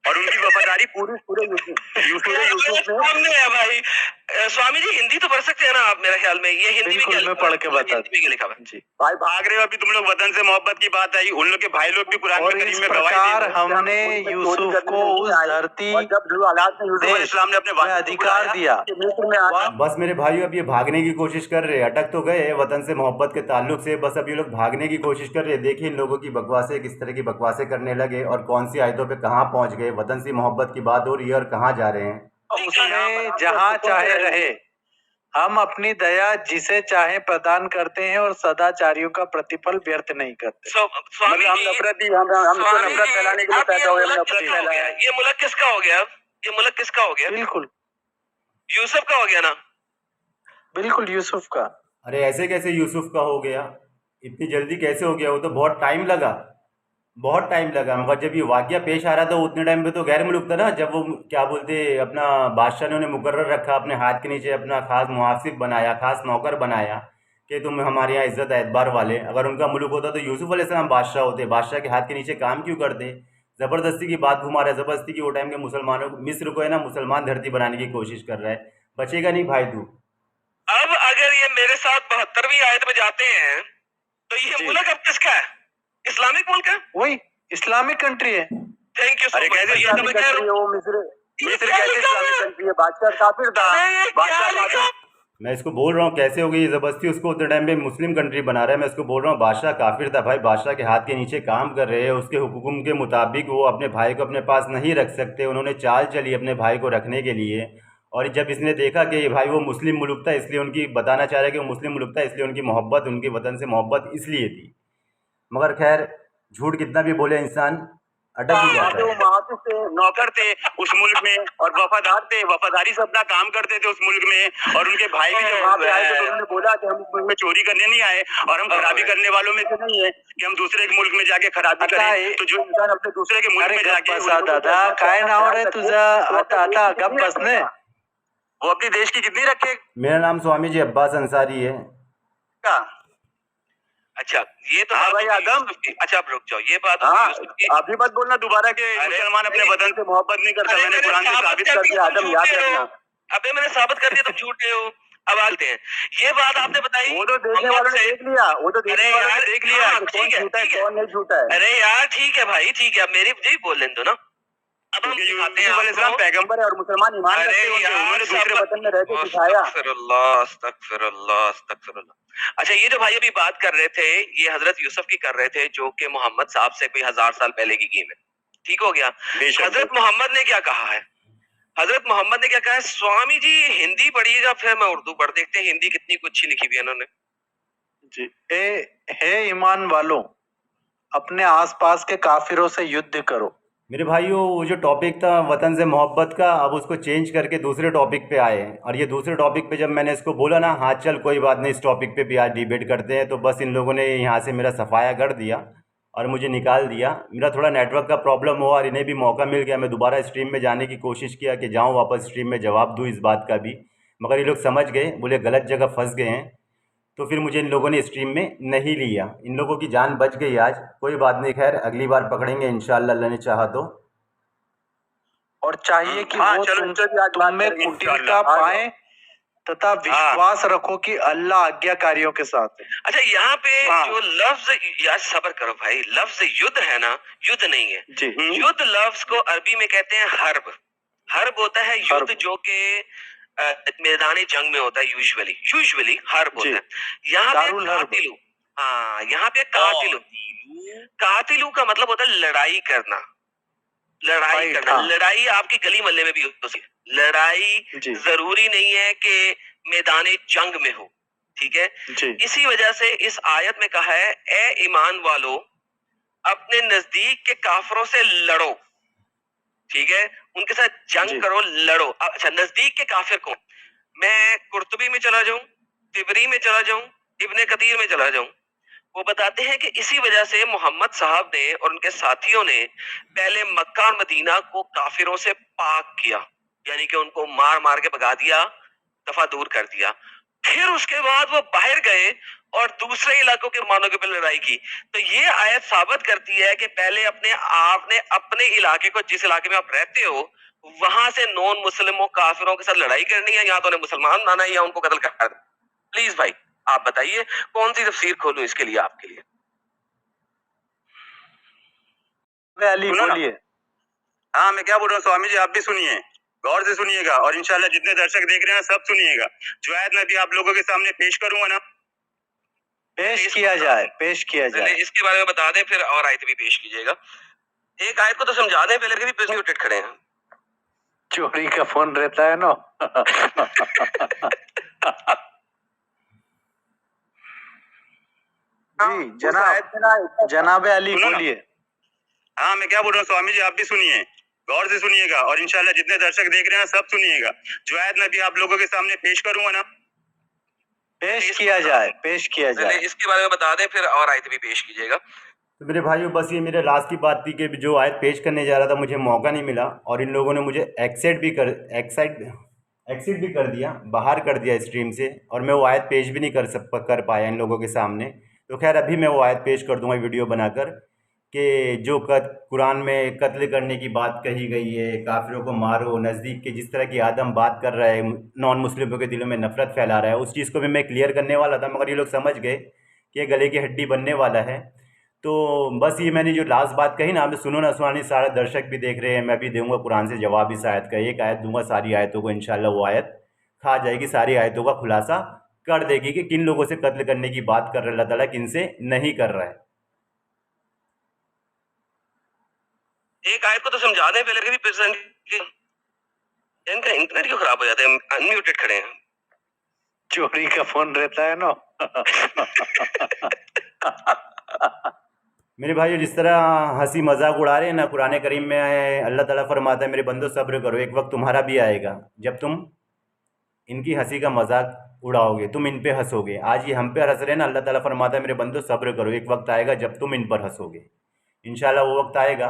और उनकी वफादारी पूरे यूसुफ सामने है भाई। स्वामी जी हिंदी तो पढ़ सकते हैं ना आप? मेरे ख्याल में ये हिंदी में क्या मैं पढ़ के बता लिखा है जी। भाई भाग रहे हो अभी तुम लोग, वतन से मोहब्बत की बात आई, उन लोग के भाई लोग भी कुरान और करीम इस में गवाही प्रकार दे रहे हैं। हमने यूसुफ को उस धरती जब इस्लाम ने अपने में अधिकार दिया। बस मेरे भाइयों, अब ये भागने की कोशिश कर रहे हैं, अटक तो गए वतन से मोहब्बत के ताल्लुक से, बस अब ये लोग भागने की कोशिश कर रहे हैं। देखिए इन लोगों की बकवासें किस तरह की बकवासें करने लगे और कौन सी आयतों पे कहाँ पहुंच गए। वतन से मोहब्बत की बात हो रही है और कहाँ जा रहे हैं। उसमें जहाँ चाहे रहे, हम अपनी दया जिसे चाहे प्रदान करते हैं और सदाचारियों का प्रतिफल व्यर्थ नहीं करते। स्वामी हम जी, नफरत ही हम नफरत फैलाने के लिए अब पैदा हुए, हम मुल्क नफरत किसका हो फैलाए। गया? ये मुल्क किसका हो गया? ये मुल्क किसका हो गया? बिल्कुल यूसुफ का हो गया ना? बिल्कुल यूसुफ का। अरे ऐसे कैसे यूसुफ का हो गया? इतनी जल्दी कैसे हो गया? वो तो बहुत टाइम लगा, बहुत टाइम लगा। मगर जब ये वाक़या पेश आ रहा था उतने टाइम पे तो गैर मुल्क था ना। जब वो क्या बोलते, अपना बादशाह ने उन्हें मुकर्रर रखा, अपने हाथ के नीचे अपना खास मुहासिब बनाया, खास नौकर बनाया कि तुम हमारे यहाँ इज़्ज़त एतबार वाले। अगर उनका मुल्क होता तो यूसुफ अलैहिस्सलाम बादशाह होते, बादशाह के हाथ के नीचे काम क्यों करते? ज़बरदस्ती की बात घुमा रहा है, ज़बरदस्ती की वो टाइम के मुसलमानों को, मिस्र को है ना मुसलमान धरती बनाने की कोशिश कर रहा है। बचेगा नहीं भाई तू। अब अगर ये मेरे साथ 72वीं आयत में जाते हैं तो ये मुल्क अब किसका है? इस्लामिक मुल्क है, वही इस्लामिक कंट्री है। Thank you. अरे कैसे इस्लामिक कंट्री है वो? मिस्र कैसे इस्लामिक कंट्री है? बादशाह काफिर था, बादशाह काफिर। मैं इसको बोल रहा हूँ कैसे हो गई ज़बरदस्ती, उसको उतने टाइम पे मुस्लिम कंट्री बना रहा है। मैं इसको बोल रहा हूँ बादशाह काफिर था भाई, बादशाह के हाथ के नीचे काम कर रहे हैं, उसके हुक्म के मुताबिक वो अपने भाई को अपने पास नहीं रख सकते। उन्होंने चाल चली अपने भाई को रखने के लिए, और जब इसने देखा कि ये भाई वो मुस्लिम मुल्क था, इसलिए उनकी बताना चाह रहा है कि वो मुस्लिम मुल्क था, इसलिए उनकी मोहब्बत, उनके वतन से मोहब्बत इसलिए थी। मगर खैर झूठ कितना भी बोले इंसान अटक ही जाता है। महाफिज थे, नौकर थे उस मुल्क में और वफादार थे, वफादारी से अपना काम करते थे उस मुल्क में। और उनके भाई भी जब वहाँ पे आए तो उन्होंने बोला कि हम इस मुल्क में चोरी करने नहीं आए और हम खराबी करने वालों में से नहीं है कि हम दूसरे के मुल्क में जाके खराबी करें। तो जो इंसान अपने दूसरे के मुल्क में जाके दादा काय नाव रे तुझा? आता आता गप बसने, वो अपनी देश की कितनी रखे। मेरा नाम स्वामी जी अब्बास अंसारी है। अच्छा, ये तो हाँ बात भाई होगी आदम। यूसुफ की। अच्छा आप रुक जाओ, ये बात होगी हाँ, यूसुफ की। अभी मत बोलना दोबारा कि अरे, मुसलमान अपने नहीं। वतन से मोहब्बत नहीं करता। अरे मैंने मैंने कुरान से साबित साबित कर कर दिया दिया तुम आदम, याद झूठे हो। रखना। अबे मैंने साबित कर दिया तुम झूठे हो। अब आते हैं, ये बात आपने बताई वो तो देखने मोहम्मद वालों ने से। देख लिया, वो तो अरे देखने वालों ने यार, देख लिया हाँ कि कौन ठीक है, झूठा है ठीक है। कौन नहीं झूठा है। अरे यार ठीक है भाई, ठीक है, अब मेरी जी बोल लेने दो ना। अब हम क्योंकि दिखाते हैं यूसुफ अलैहिस्सलाम आपको। पैगंबर है और मुसलमान ईमान अरे रखते हैं उनपे। यार उन्होंने दूसरे सब वतन में रह के सिखाया। अस्तगफिरुल्लाह, अस्तगफिरुल्लाह, अस्तगफिरुल्लाह। अच्छा, ये जो भाई अभी बात कर रहे थे, ये हजरत यूसुफ की कर रहे थे, जो कि मोहम्मद साहब से कोई 1000 साल पहले की गेम है। ठीक हो गया। बेशक हजरत मोहम्मद ने क्या कहा है? हजरत मोहम्मद ने क्या कहा है? स्वामी जी हिंदी पढ़िएगा, फिर मैं उर्दू पढ़, देखते हैं हिंदी कितनी कुछ अच्छी लिखी हुई है इन्होंने। जी। हे ईमान वालों, अपने आसपास के काफिरों से युद्ध करो। मेरे भाइयों, वो जो टॉपिक था वतन से मोहब्बत का, अब उसको चेंज करके दूसरे टॉपिक पे आए हैं। और ये दूसरे टॉपिक पे जब मैंने इसको बोला ना, हाँ चल कोई बात नहीं, इस टॉपिक पे भी आज डिबेट करते हैं, तो बस इन लोगों ने यहाँ से मेरा सफाया कर दिया और मुझे निकाल दिया। मेरा थोड़ा नेटवर्क का प्रॉब्लम हुआ और इन्हें भी मौका मिल गया। मैं दोबारा स्ट्रीम में जाने की कोशिश किया कि जाऊँ वापस स्ट्रीम में जवाब दूँ इस बात का भी, मगर ये लोग समझ गए, बोले गलत जगह फंस गए हैं। तो फिर मुझे इन लोगों ने स्ट्रीम में नहीं लिया। इन लोगों की जान बच गई आज, कोई बात नहीं, खैर अगली बार पकड़ेंगे इंशाअल्लाह, अल्लाह ने चाहा तो। और चाहिए कि हाँ, वो चलो तुम इनसे भी आज बात तुम्हें करेंगे कुटिलता इंशाअल्लाह। आ जाओ। पाए तथा विश्वास रखो कि अल्लाह आज्ञाकारियों के साथ है। अच्छा, यहाँ पे हाँ। जो लफ्ज, यार सब्र करो भाई, लफ्ज युद्ध है ना, युद्ध नहीं है। जी। युद्ध लफ्ज को अरबी में कहते हैं हर्ब। हर्ब होता है युद्ध, हर्ब। जो कि मैदान जंग में होता है। यूजुअली हर्ब जी। होता है। यहाँ पे दारुल हर्ब। कातिलू, हाँ यहाँ पे कातिलू, कातिलू का मतलब होता है लड़ाई करना। लड़ाई Fight, करना, हाँ। लड़ाई आपकी गली मोहल्ले में भी हो सकती है। लड़ाई जी। जरूरी नहीं है कि मैदान जंग में हो, ठीक है। जी। इसी वजह से इस आयत में कहा है, ए ईमान वालों, अपने नजदीक के काफरों से लड़ो, ठीक है, उनके साथ जी। जंग करो, लड़ो। अच्छा, नजदीक के काफिर को, मैं कुर्तुबी में चला जाऊं, तिबरी में चला जाऊं, इब्ने कतीर में चला जाऊं, वो बताते हैं कि इसी वजह से मोहम्मद साहब ने और उनके साथियों ने पहले मक्का और मदीना को काफिरों से पाक किया, यानी कि उनको मार मार के भगा दिया, दफा दूर कर दिया। फिर उसके बाद वो बाहर गए और दूसरे इलाकों के मुसलमानों के ऊपर लड़ाई की। तो ये आयत साबित करती है कि पहले आपने अपने इलाके को, जिस इलाके में आप रहते हो, वहां से नॉन मुस्लिमों काफिरों के साथ लड़ाई करनी है, या तो उन्हें मुसलमान बनाना है या उनको कत्ल करना है। प्लीज भाई आप बताइए कौन सी तफसीर खोलूं इसके लिए आपके लिए। अली सुनो ना। बोलिए। हाँ, मैं क्या बोल रहा हूँ स्वामी जी, आप भी सुनिए, गौर से सुनिएगा और इंशाल्लाह जितने दर्शक देख रहे हैं सब सुनिएगा। जो आयत मैं भी आप लोगों के सामने पेश करूंगा ना, पेश किया जाए, पेश किया पहले जाए। इसके बारे में बता दें, फिर और आयत भी पेश कीजिएगा। एक आयत को तो समझा दें पहले, भी म्यूटेड खड़े हैं। चोरी का फोन रहता है ना। जी जनाब अली सुनो ना। बोलिए। हाँ, मैं क्या बोल रहा हूँ स्वामी जी, आप भी सुनिए, गौर से सुनिएगा और इंशाल्लाह जितने दर्शक देख रहे हैं सब सुनिएगा। जो आयत मैं भी आप लोगों के सामने पेश करूंगा ना, पेश किया जाए, पेश किया पहले जाए। इसके बारे में बता दें, फिर और आयत भी पेश कीजिएगा। तो मेरे भाइयों, बस ये मेरे लास्ट की बात थी कि जो आयत पेश करने जा रहा था मुझे मौका नहीं मिला, और इन लोगों ने मुझे एक्सिट भी कर दिया, बाहर कर दिया स्ट्रीम से, और मैं वो आयत पेश भी नहीं कर पाया इन लोगों के सामने। तो खैर अभी मैं वो आयत पेश कर दूंगा वीडियो बनाकर, कि जो कुरान में कत्ल करने की बात कही गई है, काफिरों को मारो, नज़दीक के जिस तरह की आदम बात कर रहा है, नॉन मुस्लिमों के दिलों में नफरत फैला रहा है, उस चीज़ को भी मैं क्लियर करने वाला था, मगर ये लोग समझ गए कि ये गले की हड्डी बनने वाला है। तो बस ये मैंने जो लास्ट बात कही ना, आप सुनो ना, सुनानी, सारे दर्शक भी देख रहे हैं, मैं भी दूंगा कुरान से जवाब इस आयत का। एक आयत दूंगा, सारी आयतों को इंशाल्लाह वो आयत खा जाएगी, सारी आयतों का खुलासा कर देगी कि किन लोगों से कत्ल करने की बात कर रहा है अल्लाह ताला, किन से नहीं कर रहा है। एक आयत को तो समझा दें पहले, भी प्रेजेंट। इनका इंटरनेट क्यों खराब हो जाता है? अनम्यूटेड खड़े हैं। चोरी का फोन रहता है ना। मेरे भाई, जिस तरह हंसी मजाक उड़ा रहे हैं ना, कुरान करीम में अल्लाह ताला फरमाता है, मेरे बंदो सब्र करो, एक वक्त तुम्हारा भी आएगा जब तुम इनकी हंसी का मजाक उड़ाओगे, तुम इन पे हंसोगे। आज ये हम पे हंस रहे हैं ना, अल्लाह ताला फरमाता है मेरे बंदो सब्र करो, एक वक्त आएगा जब तुम इन पर हंसोगे। इंशाल्लाह वो वक्त आएगा।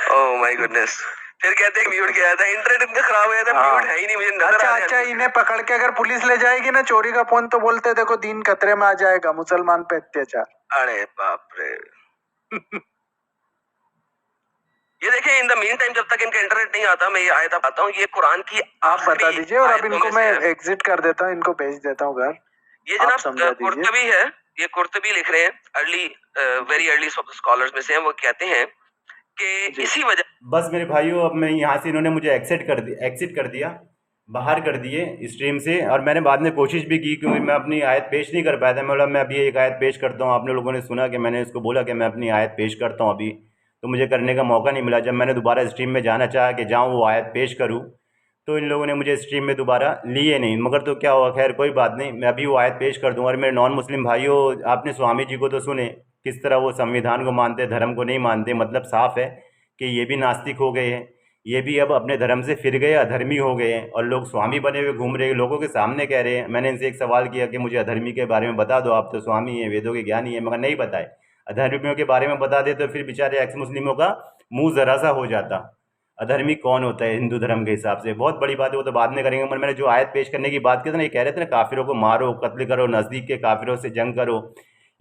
Oh my goodness. फिर कहते हैं म्यूट किया था, इंटरनेट इनका खराब हो गया था, म्यूट है ही नहीं, मुझे नजर अच्छा आ रहा अच्छा, है। इन्हें पकड़ के अगर पुलिस ले जाएगी ना चोरी का फोन, तो बोलते देखो दीन खतरे में आ जाएगा, मुसलमान पे अत्याचार। अरे बाप रे। ये देखिए, इन द मीन टाइम, जब तक इनका इंटरनेट नहीं आता, मैं ये आयत बताता हूँ, ये कुरान की आप बता दीजिए, और अब आयतों इनको में मैं से है। एग्जिट कर देता हूँ, इनको भेज देता हूँ घर। ये आप जनाब समझा दीजिए। कुर्तबी है, ये कुर्तबी लिख रहे हैं, वेरी अर्ली स्कॉलर्स में से हैं। वो कहते हैं कि इसी वजह, बस मेरे भाइयों, अब मैं यहाँ से, इन्होंने मुझे एक्सिट कर दिया, बाहर कर दिए स्ट्रीम से। और मैंने बाद में कोशिश भी की, क्योंकि मैं अपनी आयत पेश नहीं कर पाया था। मैं बोला मैं अभी एक आयत पेश करता हूँ। आपने लोगों ने सुना कि मैंने इसको बोला कि मैं अपनी आयत पेश करता हूँ अभी, तो मुझे करने का मौका नहीं मिला। जब मैंने दोबारा स्ट्रीम में जाना चाहा कि जाऊँ वो आयत पेश करूँ, तो इन लोगों ने मुझे स्ट्रीम में दोबारा लिए नहीं। मगर तो क्या हुआ, खैर कोई बात नहीं, मैं अभी वो आयत पेश कर दूँगा। और मेरे नॉन मुस्लिम भाइयों, आपने स्वामी जी को तो सुने किस तरह वो संविधान को मानते, धर्म को नहीं मानते। मतलब साफ है कि ये भी नास्तिक हो गए हैं, ये भी अब अपने धर्म से फिर गए, अधर्मी हो गए हैं। और लोग स्वामी बने हुए घूम रहे हैं, लोगों के सामने कह रहे हैं। मैंने इनसे एक सवाल किया कि मुझे अधर्मी के बारे में बता दो, आप तो स्वामी हैं, वेदों के ज्ञानी हैं, मगर नहीं बताए। अधर्मियों के बारे में बता दे तो फिर बेचारे एक्स मुस्लिमों का मुंह जरा सा हो जाता। अधर्मी कौन होता है हिंदू धर्म के हिसाब से, बहुत बड़ी बात है, वो तो बाद में करेंगे। मगर मैंने जो आयत पेश करने की बात की थी ना, ये कह रहे थे ना काफिरों को मारो, कत्ल करो, नज़दीक के काफिरों से जंग करो।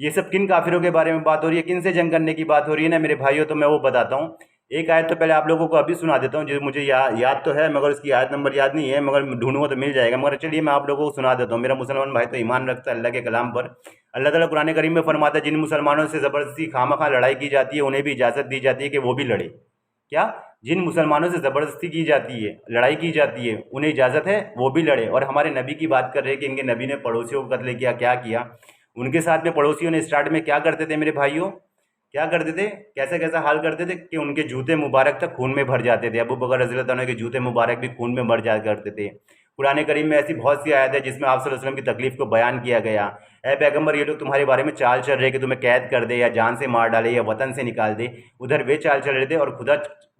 ये सब किन काफिरों के बारे में बात हो रही है, किन से जंग करने की बात हो रही है ना मेरे भाइयों, तो मैं वो बताता हूँ। एक आयत तो पहले आप लोगों को अभी सुना देता हूँ, जो मुझे याद तो है, मगर उसकी आयत नंबर याद नहीं है, मगर ढूंढूंगा तो मिल जाएगा। मगर चलिए मैं आप लोगों को सुना देता हूँ। मेरा मुसलमान भाई तो ईमान रखता है अल्लाह के कलाम पर। अल्लाह ताला कुरान करीम में फरमाता है, जिन मुसलमानों से ज़बरदस्ती खामखा लड़ाई की जाती है, उन्हें भी इजाज़त दी जाती है कि वो भी लड़े। क्या? जिन मुसलमानों से ज़बरदस्ती की जाती है, लड़ाई की जाती है, उन्हें इजाज़त है वो भी लड़े। और हमारे नबी की बात कर रहे हैं कि इनके नबी ने पड़ोसियों को कत्ल किया, क्या किया उनके साथ में। पड़ोसियों ने स्टार्ट में क्या करते थे मेरे भाइयों, क्या करते थे, कैसा कैसा हाल करते थे कि उनके जूते मुबारक तक खून में भर जाते थे। अबू बकर रज़ी अल्लाह अन्हु के जूते मुबारक भी खून में भर जाया करते थे। कुरान करीम में ऐसी बहुत सी आयत है जिसमें आप सल्लल्लाहु अलैहि वसल्लम की तकलीफ़ को बयान किया गया। ऐ पैगंबर, ये लोग तुम्हारे बारे में चाल चल रहे कि तुम्हें कैद कर दे, या जान से मार डाले, या वतन से निकाल दे। उधर वे चाल चल रहे थे और खुदा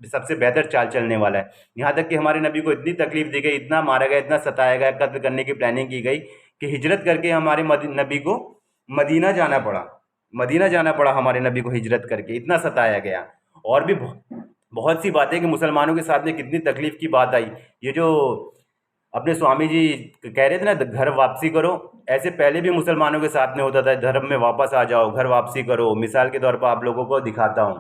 सबसे बेहतर चाल चलने वाला है। यहाँ तक कि हमारे नबी को इतनी तकलीफ़ दी गई, इतना मारा गया, इतना सताया गया, कत्ल करने की प्लानिंग की गई कि हिजरत करके हमारे नबी को मदीना जाना पड़ा। मदीना जाना पड़ा हमारे नबी को हिजरत करके, इतना सताया गया। और भी बहुत सी बातें कि मुसलमानों के साथ में कितनी तकलीफ़ की बात आई। ये जो अपने स्वामी जी कह रहे थे ना, घर वापसी करो, ऐसे पहले भी मुसलमानों के साथ में होता था, धर्म में वापस आ जाओ, घर वापसी करो। मिसाल के तौर पर आप लोगों को दिखाता हूँ।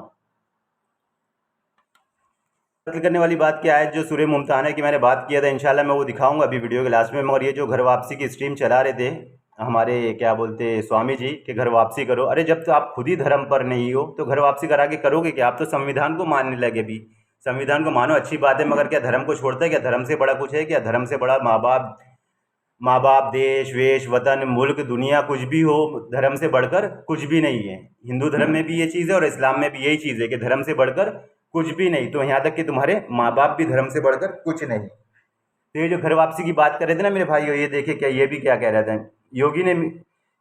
कत्ल करने वाली बात क्या है, जो सूरह मुमताना की मैंने बात किया था, इंशाल्लाह मैं वो दिखाऊंगा अभी वीडियो के लास्ट में। मगर ये जो घर वापसी की स्ट्रीम चला रहे थे हमारे क्या बोलते स्वामी जी कि घर वापसी करो, अरे जब तो आप खुद ही धर्म पर नहीं हो तो घर वापसी करा के करोगे क्या? आप तो संविधान को मानने लगे भी। संविधान को मानो, अच्छी बात है, मगर क्या धर्म को छोड़ता है? क्या धर्म से बड़ा कुछ है क्या? धर्म से बड़ा माँ बाप, देश वेश, वतन, मुल्क, दुनिया, कुछ भी हो, धर्म से बढ़कर कुछ भी नहीं है। हिंदू धर्म में भी ये चीज़ है और इस्लाम में भी यही चीज़ है कि धर्म से बढ़कर कुछ भी नहीं। तो यहाँ तक कि तुम्हारे माँ बाप भी धर्म से बढ़कर कुछ नहीं। तो ये जो घर वापसी की बात कर रहे थे ना मेरे भाइयों, ये देखिए क्या, ये भी क्या कह रहे थे,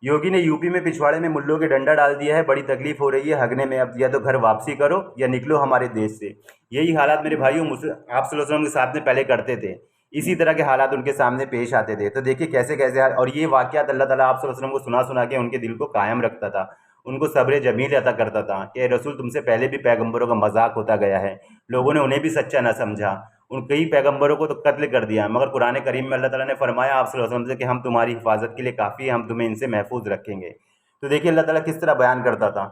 योगी ने यूपी में पिछवाड़े में मुल्लों के डंडा डाल दिया है, बड़ी तकलीफ हो रही है हगने में, अब या तो घर वापसी करो या निकलो हमारे देश से। यही हालात मेरे भाइयों आप सल्लल्लाहु अलैहि वसल्लम के साथ में पहले करते थे, इसी तरह के हालात उनके सामने पेश आते थे। तो देखिए कैसे कैसे और ये वाक़यात अल्लाह ताला आप सल्लल्लाहु अलैहि वसल्लम को सुना सुना के उनके दिल को कायम रखता था, उनको सब्र जमील अता करता था कि रसूल तुमसे पहले भी पैगंबरों का मजाक होता गया है, लोगों ने उन्हें भी सच्चा न समझा, उन कई पैगंबरों को तो कत्ल कर दिया। मगर कुरान करीम में अल्लाह ताला ने फरमाया आप सल्लल्लाहु अलैहि वसल्लम से कि हम तुम्हारी हिफाजत के लिए काफ़ी है, हम तुम्हें इनसे महफूज रखेंगे। तो देखिए अल्लाह ताला किस तरह बयान करता था।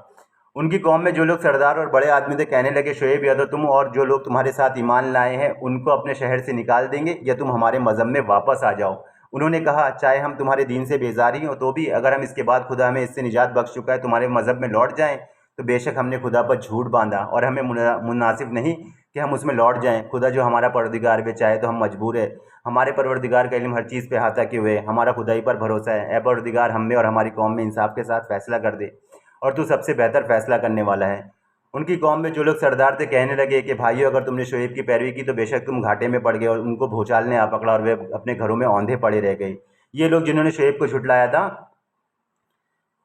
उनकी कौम में जो लोग सरदार और बड़े आदमी थे कहने लगे, शुएब या तो तुम और जो लोग तुम्हारे साथ ईमान लाए हैं उनको अपने शहर से निकाल देंगे या तुम हमारे मज़हब में वापस आ जाओ। उन्होंने कहा चाहे हम तुम्हारे दीन से बेजारी हों तो भी अगर हम इसके बाद खुदा हमें इससे निजात बख्श चुका है तुम्हारे मज़हब में लौट जाएं तो बेशक हमने खुदा पर झूठ बांधा और हमें मुनासिब नहीं कि हम उसमें लौट जाएं। खुदा जो हमारा परवरदिगार भी चाहे तो हम मजबूर है, हमारे परवरदिगार का इल्म हर चीज़ पे अहाता किए हुए, हमारा खुदाई पर भरोसा है। ए परवरदिगार हम में और हमारी कौम में इंसाफ के साथ फ़ैसला कर दे और तू सबसे बेहतर फ़ैसला करने वाला है। उनकी कौम में जो लोग सरदार थे कहने लगे कि भाइयों अगर तुमने शुएब की पैरवी की तो बेशक तुम घाटे में पड़ गए, और उनको भूचाल ने आ पकड़ा और वे अपने घरों में औंधे पड़े रह गए। ये लोग जिन्होंने शुएब को झुटलाया था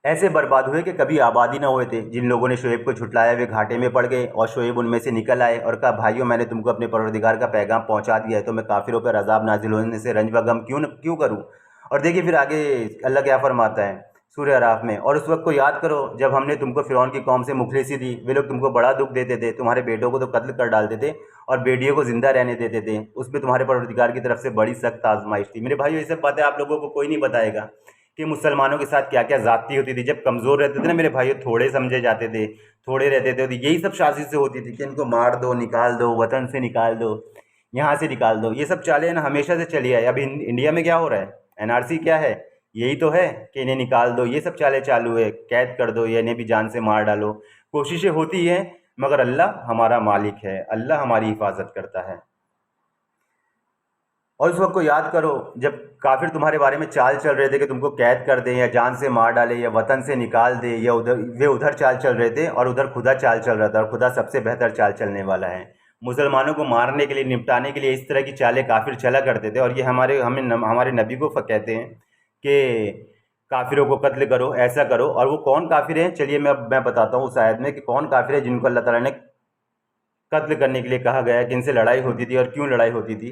ऐसे बर्बाद हुए कि कभी आबादी ना हुए थे। जिन लोगों ने शुएब को झुटलाया वे घाटे में पड़ गए और शुएब उनमें से निकल आए और कहा भाइयों मैंने तुमको अपने परवरदिगार का पैगाम पहुंचा दिया है तो मैं काफिरों पर अजाब नाजिल होने से रंज व गम क्यों करूं। और देखिए फिर आगे अल्लाह क्या फरमाता है सूर्य अराफ में। और उस वक्त को याद करो जब हमने तुमको फ़िरौन की कौम से मुखलिसी दी, वे लोग तुमको बड़ा दुख देते थे, तुम्हारे बेटों को तो कत्ल कर डालते थे और बेटियों को ज़िंदा रहने देते थे। उसमें तुम्हारे परवरदिगार की तरफ से बड़ी सख्त आजमाइश थी। मेरे भाइयों, ये सब बातें आप लोगों को कोई नहीं बताएगा कि मुसलमानों के साथ क्या क्या ज़्यादती होती थी। जब कमज़ोर रहते थे ना मेरे भाइयों, थोड़े समझे जाते थे, थोड़े रहते थे, तो यही सब साजिश से होती थी कि इनको मार दो, निकाल दो, वतन से निकाल दो, यहाँ से निकाल दो। ये सब चालें ना हमेशा से चली है। अभी इंडिया में क्या हो रहा है, एनआरसी क्या है, यही तो है कि इन्हें निकाल दो। ये सब चालें चालू है, कैद कर दो या इन्हें भी जान से मार डालो। कोशिशें होती हैं, मगर अल्लाह हमारा मालिक है, अल्लाह हमारी हिफाजत करता है। और उस वक्त को याद करो जब काफिर तुम्हारे बारे में चाल चल रहे थे कि तुमको कैद कर दें या जान से मार डाले या वतन से निकाल दे, या वे उधर चाल चल रहे थे और उधर खुदा चाल चल रहा था, और खुदा सबसे बेहतर चाल चलने वाला है। मुसलमानों को मारने के लिए, निपटाने के लिए इस तरह की चालें काफिर चला करते थे। और ये हमारे नबी को कहते हैं कि काफिरों को कत्ल करो, ऐसा करो। और वो कौन काफिर हैं, चलिए मैं बताता हूँ उस आयत में कि कौन काफिर है जिनको अल्लाह ताला ने कत्ल करने के लिए कहा गया है, कि इनसे लड़ाई होती थी और क्यों लड़ाई होती थी,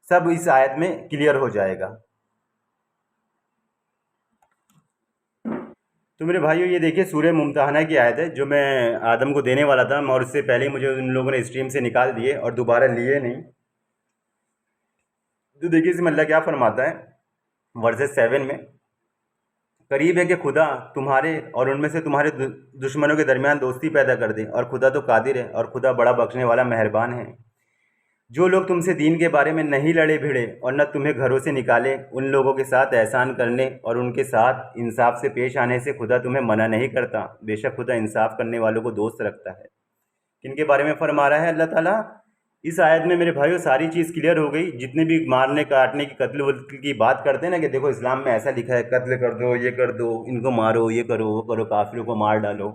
सब इस आयत में क्लियर हो जाएगा। तो मेरे भाइयों, ये देखिए सूरह मुमतहना की आयत है जो मैं आदम को देने वाला था, और उससे पहले मुझे उन लोगों ने स्ट्रीम से निकाल दिए और दोबारा लिए नहीं। तो देखिए इसमें अल्लाह क्या फरमाता है वर्सेस 7 में, करीब है कि खुदा तुम्हारे और उनमें से तुम्हारे दुश्मनों के दरमियान दोस्ती पैदा कर दे, और खुदा तो कादिर है, और खुदा बड़ा बख्शने वाला मेहरबान है। जो लोग तुमसे दीन के बारे में नहीं लड़े भिड़े और न तुम्हें घरों से निकाले, उन लोगों के साथ एहसान करने और उनके साथ इंसाफ से पेश आने से खुदा तुम्हें मना नहीं करता। बेशक खुदा इंसाफ करने वालों को दोस्त रखता है। किनके बारे में फरमा रहा है अल्लाह ताला इस आयत में? मेरे भाइयों, सारी चीज़ क्लियर हो गई। जितने भी मारने काटने की, कत्ल वत्ल की बात करते हैं ना कि देखो इस्लाम में ऐसा लिखा है, कत्ल कर दो, ये कर दो, इनको मारो, ये करो, वो करो, काफिरों को मार डालो।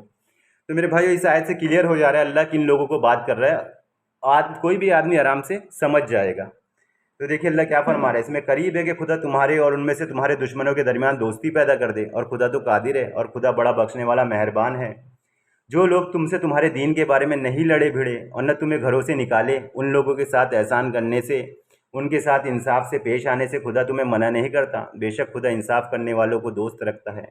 तो मेरे भाइयों, इस आयत से क्लियर हो जा रहा है अल्लाह किन लोगों को बात कर रहा है। आज कोई भी आदमी आराम से समझ जाएगा। तो देखिए अल्लाह क्या फरमा रहा है इसमें, करीब है कि खुदा तुम्हारे और उनमें से तुम्हारे दुश्मनों के दरमियान दोस्ती पैदा कर दे, और खुदा तो कादिर है, और खुदा बड़ा बख्शने वाला मेहरबान है। जो लोग तुमसे तुम्हारे दीन के बारे में नहीं लड़े भिड़े और न तुम्हें घरों से निकाले, उन लोगों के साथ एहसान करने से, उनके साथ इंसाफ से पेश आने से खुदा तुम्हें मना नहीं करता। बेशक खुदा इंसाफ करने वालों को दोस्त रखता है।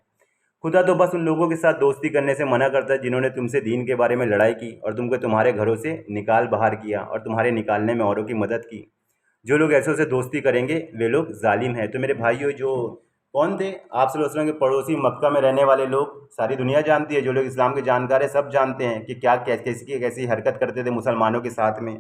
खुदा तो बस उन लोगों के साथ दोस्ती करने से मना करता है जिन्होंने तुमसे दीन के बारे में लड़ाई की और तुमको तुम्हारे घरों से निकाल बाहर किया और तुम्हारे निकालने में औरों की मदद की। जो लोग ऐसों से दोस्ती करेंगे वे लोग जालिम हैं। तो मेरे भाइयों, जो कौन थे आप सल्लल्लाहु अलैहि वसल्लम के पड़ोसी, मक्का में रहने वाले लोग, सारी दुनिया जानती है। जो लोग इस्लाम के जानकार हैं सब जानते हैं कि क्या कैसी हरकत करते थे मुसलमानों के साथ में।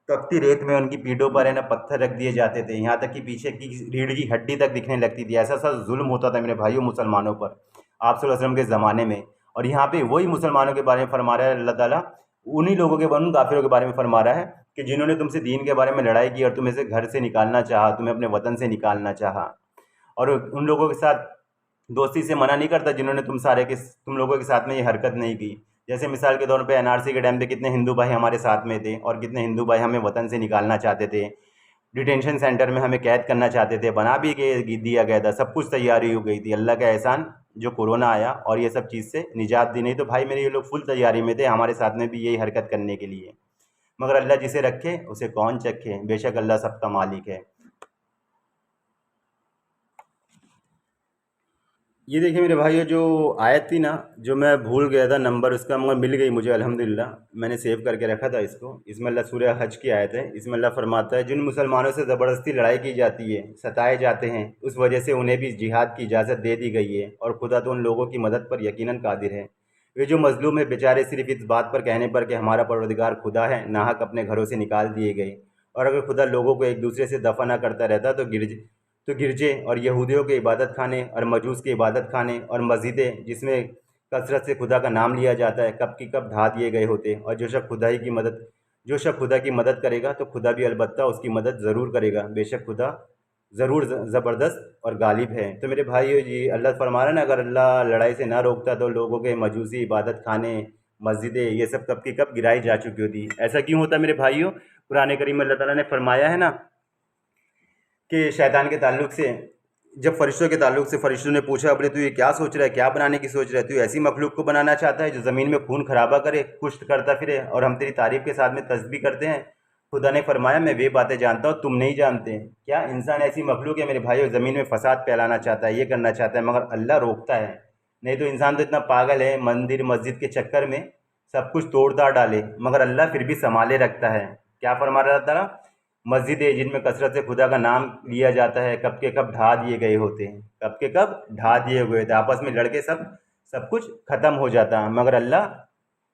तपती रेत में उनकी पीठों पर है ना पत्थर रख दिए जाते थे, यहाँ तक कि पीछे की रीढ़ की हड्डी तक दिखने लगती थी। ऐसा सा जुल्म होता था मेरे भाइयों मुसलमानों पर आप सल्लल्लाहु अलैहि वसल्लम के ज़माने में। और यहाँ पे वही मुसलमानों के बारे में फरमा रहा है अल्लाह ताला, उन्हीं लोगों के उन काफिरों के बारे में फरमा रहा है कि जिन्होंने तुमसे दीन के बारे में लड़ाई की और तुम्हें से घर से निकालना चाहा, तुम्हें अपने वतन से निकालना चाहा। और उन लोगों के साथ दोस्ती से मना नहीं करता जिन्होंने तुम लोगों के साथ में ये हरकत नहीं की। जैसे मिसाल के तौर पे एनआरसी के टाइम पे कितने हिंदू भाई हमारे साथ में थे और कितने हिंदू भाई हमें वतन से निकालना चाहते थे, डिटेंशन सेंटर में हमें कैद करना चाहते थे, बना भी दिया गया था, सब कुछ तैयारी हो गई थी। अल्लाह का एहसान जो कोरोना आया और ये सब चीज़ से निजात दी। नहीं तो भाई मेरे ये लोग फुल तैयारी में थे हमारे साथ में भी यही हरकत करने के लिए। मगर अल्लाह जिसे रखे उसे कौन चखे, बेशक अल्लाह सबका मालिक है। ये देखिए मेरे भाइयों, जो आयत थी ना, जो मैं भूल गया था नंबर उसका, मगर मिल गई मुझे अल्हम्दुलिल्लाह, मैंने सेव करके रखा था इसको। इसमें अल्लाह सूरह हज की आयत है। इसमें अल्लाह फरमाता है, जिन मुसलमानों से ज़बरदस्ती लड़ाई की जाती है, सताए जाते हैं, उस वजह से उन्हें भी जिहाद की इजाज़त दे दी गई है, और खुदा तो उन लोगों की मदद पर यकीनन कादिर है। वे जो मजलूम है बेचारे सिर्फ इस बात पर कहने पर कि हमारा परवरदिगार खुदा है, नाहक अपने घरों से निकाल दिए गए। और अगर खुदा लोगों को एक दूसरे से दफा ना करता रहता तो गिरजे और यहूदियों के इबादत खाने और मजूस के इबादत खाने और मस्जिदें जिसमें कसरत से खुदा का नाम लिया जाता है कब की कब ढा दिए गए होते। और जो शख्स खुदा की मदद करेगा तो खुदा भी अलबत्ता उसकी मदद ज़रूर करेगा। बेशक खुदा ज़रूर ज़बरदस्त और गालिब है। तो मेरे भाइयों जी, अल्लाह फरमा रहा है ना, अगर अल्लाह लड़ाई से ना रोकता तो लोगों के मजूसी इबादत खाने, मस्जिदें, ये सब कब की कब गिराई जा चुकी होती। ऐसा क्यों होता मेरे भाइयों? कुरान करीम में अल्लाह ताला ने फरमाया है ना कि शैतान के ताल्लुक़ से, जब फरिश्तों के ताल्लुक़ से फरिश्तों ने पूछा, अपने तू ये क्या सोच रहा है, क्या बनाने की सोच रहा है? तू ऐसी मखलूक को बनाना चाहता है जो ज़मीन में खून खराबा करे, कुश्त करता फिरे, और हम तेरी तारीफ़ के साथ में तस्बीह करते हैं। खुदा ने फरमाया, मैं वे बातें जानता हूँ तुम नहीं जानते। क्या इंसान ऐसी मखलूक है मेरे भाइयों, ज़मीन में फ़साद फैलाना चाहता है, ये करना चाहता है, मगर अल्लाह रोकता है। नहीं तो इंसान तो इतना पागल है, मंदिर मस्जिद के चक्कर में सब कुछ तोड़ ताड़ डाले, मगर अल्लाह फिर भी संभाले रखता है। क्या फरमा रहा था ना, मस्जिदें जिनमें कसरत से खुदा का नाम लिया जाता है, कब के कब ढा दिए गए होते हैं, कब के कब ढा दिए हुए थे, आपस में लड़के सब कुछ ख़त्म हो जाता है, मगर अल्लाह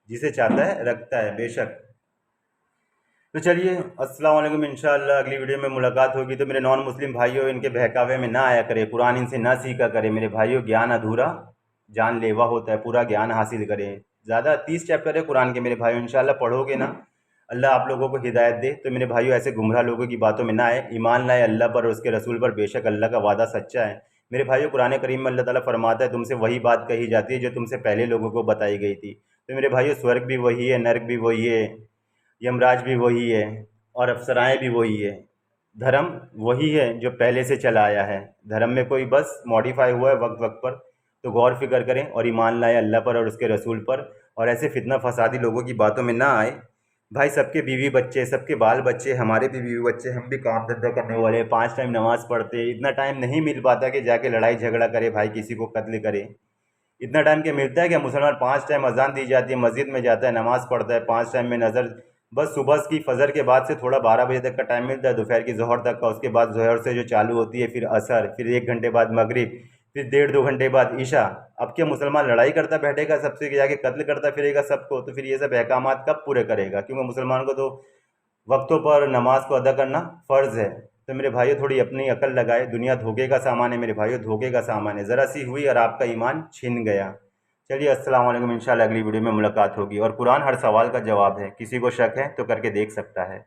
जिसे चाहता है रखता है बेशक। तो चलिए, अस्सलाम वालेकुम, इंशाअल्लाह अगली वीडियो में मुलाकात होगी। तो मेरे नॉन मुस्लिम भाइयों, इनके बहकावे में ना आया करे, कुरान इनसे ना सीखा करे मेरे भाइयों। ज्ञान अधूरा जानलेवा होता है, पूरा ज्ञान हासिल करें। ज़्यादा 30 चैप्टर है कुरान के मेरे भाइयों, इंशाअल्लाह पढ़ोगे ना, अल्लाह आप लोगों को हिदायत दे। तो मेरे भाइयों, ऐसे गुमराह लोगों की बातों में ना आए, ईमान लाए अल्लाह पर और उसके रसूल पर, बेशक अल्लाह का वादा सच्चा है। मेरे भाइयों, कुरान करीम में अल्लाह ताला फरमाता है, तुमसे वही बात कही जाती है जो तुमसे पहले लोगों को बताई गई थी। तो मेरे भाइयों, स्वर्ग भी वही है, नर्क भी वही है, यमराज भी वही है और अप्सराएँ भी वही है। धर्म वही है जो पहले से चला आया है, धर्म में कोई बस मॉडिफाई हुआ है वक्त वक्त पर। तो गौर फिक्र करें और ईमान लाए अल्लाह पर और उसके रसूल पर, और ऐसे फितना फसादी लोगों की बातों में ना आए। भाई, सबके बीवी बच्चे, सबके बाल बच्चे, हमारे भी बीवी बच्चे, हम भी काम धंधा करने वाले, 5 टाइम नमाज़ पढ़ते, इतना टाइम नहीं मिल पाता कि जाके लड़ाई झगड़ा करे, भाई किसी को कत्ल करे। इतना टाइम क्या मिलता है कि मुसलमान 5 टाइम अजान दी जाती है, मस्जिद में जाता है, नमाज़ पढ़ता है, 5 टाइम में नज़र, बस सुबह की फजर के बाद से थोड़ा 12 बजे तक का टाइम मिलता है, दोपहर की ज़ोहर तक का, उसके बाद ज़ोहर से जो चालू होती है, फिर असर, फिर 1 घंटे बाद मगरिब, फिर 1.5-2 घंटे बाद ईशा। अब क्या मुसलमान लड़ाई करता बैठेगा सबसे, जाके कत्ल करता फिरेगा सबको? तो फिर ये सब अहकामात कब पूरे करेगा? क्योंकि मुसलमान को तो वक्तों पर नमाज को अदा करना फ़र्ज़ है। तो मेरे भाइयों, थोड़ी अपनी अकल लगाए, दुनिया धोखे का सामान है मेरे भाइयों, धोखे का सामान है। ज़रा सी हुई और आपका ईमान छिन गया। चलिए, अस्सलाम वालेकुम, इंशाल्लाह अगली वीडियो में मुलाकात होगी। और कुरान हर सवाल का जवाब है, किसी को शक है तो करके देख सकता है।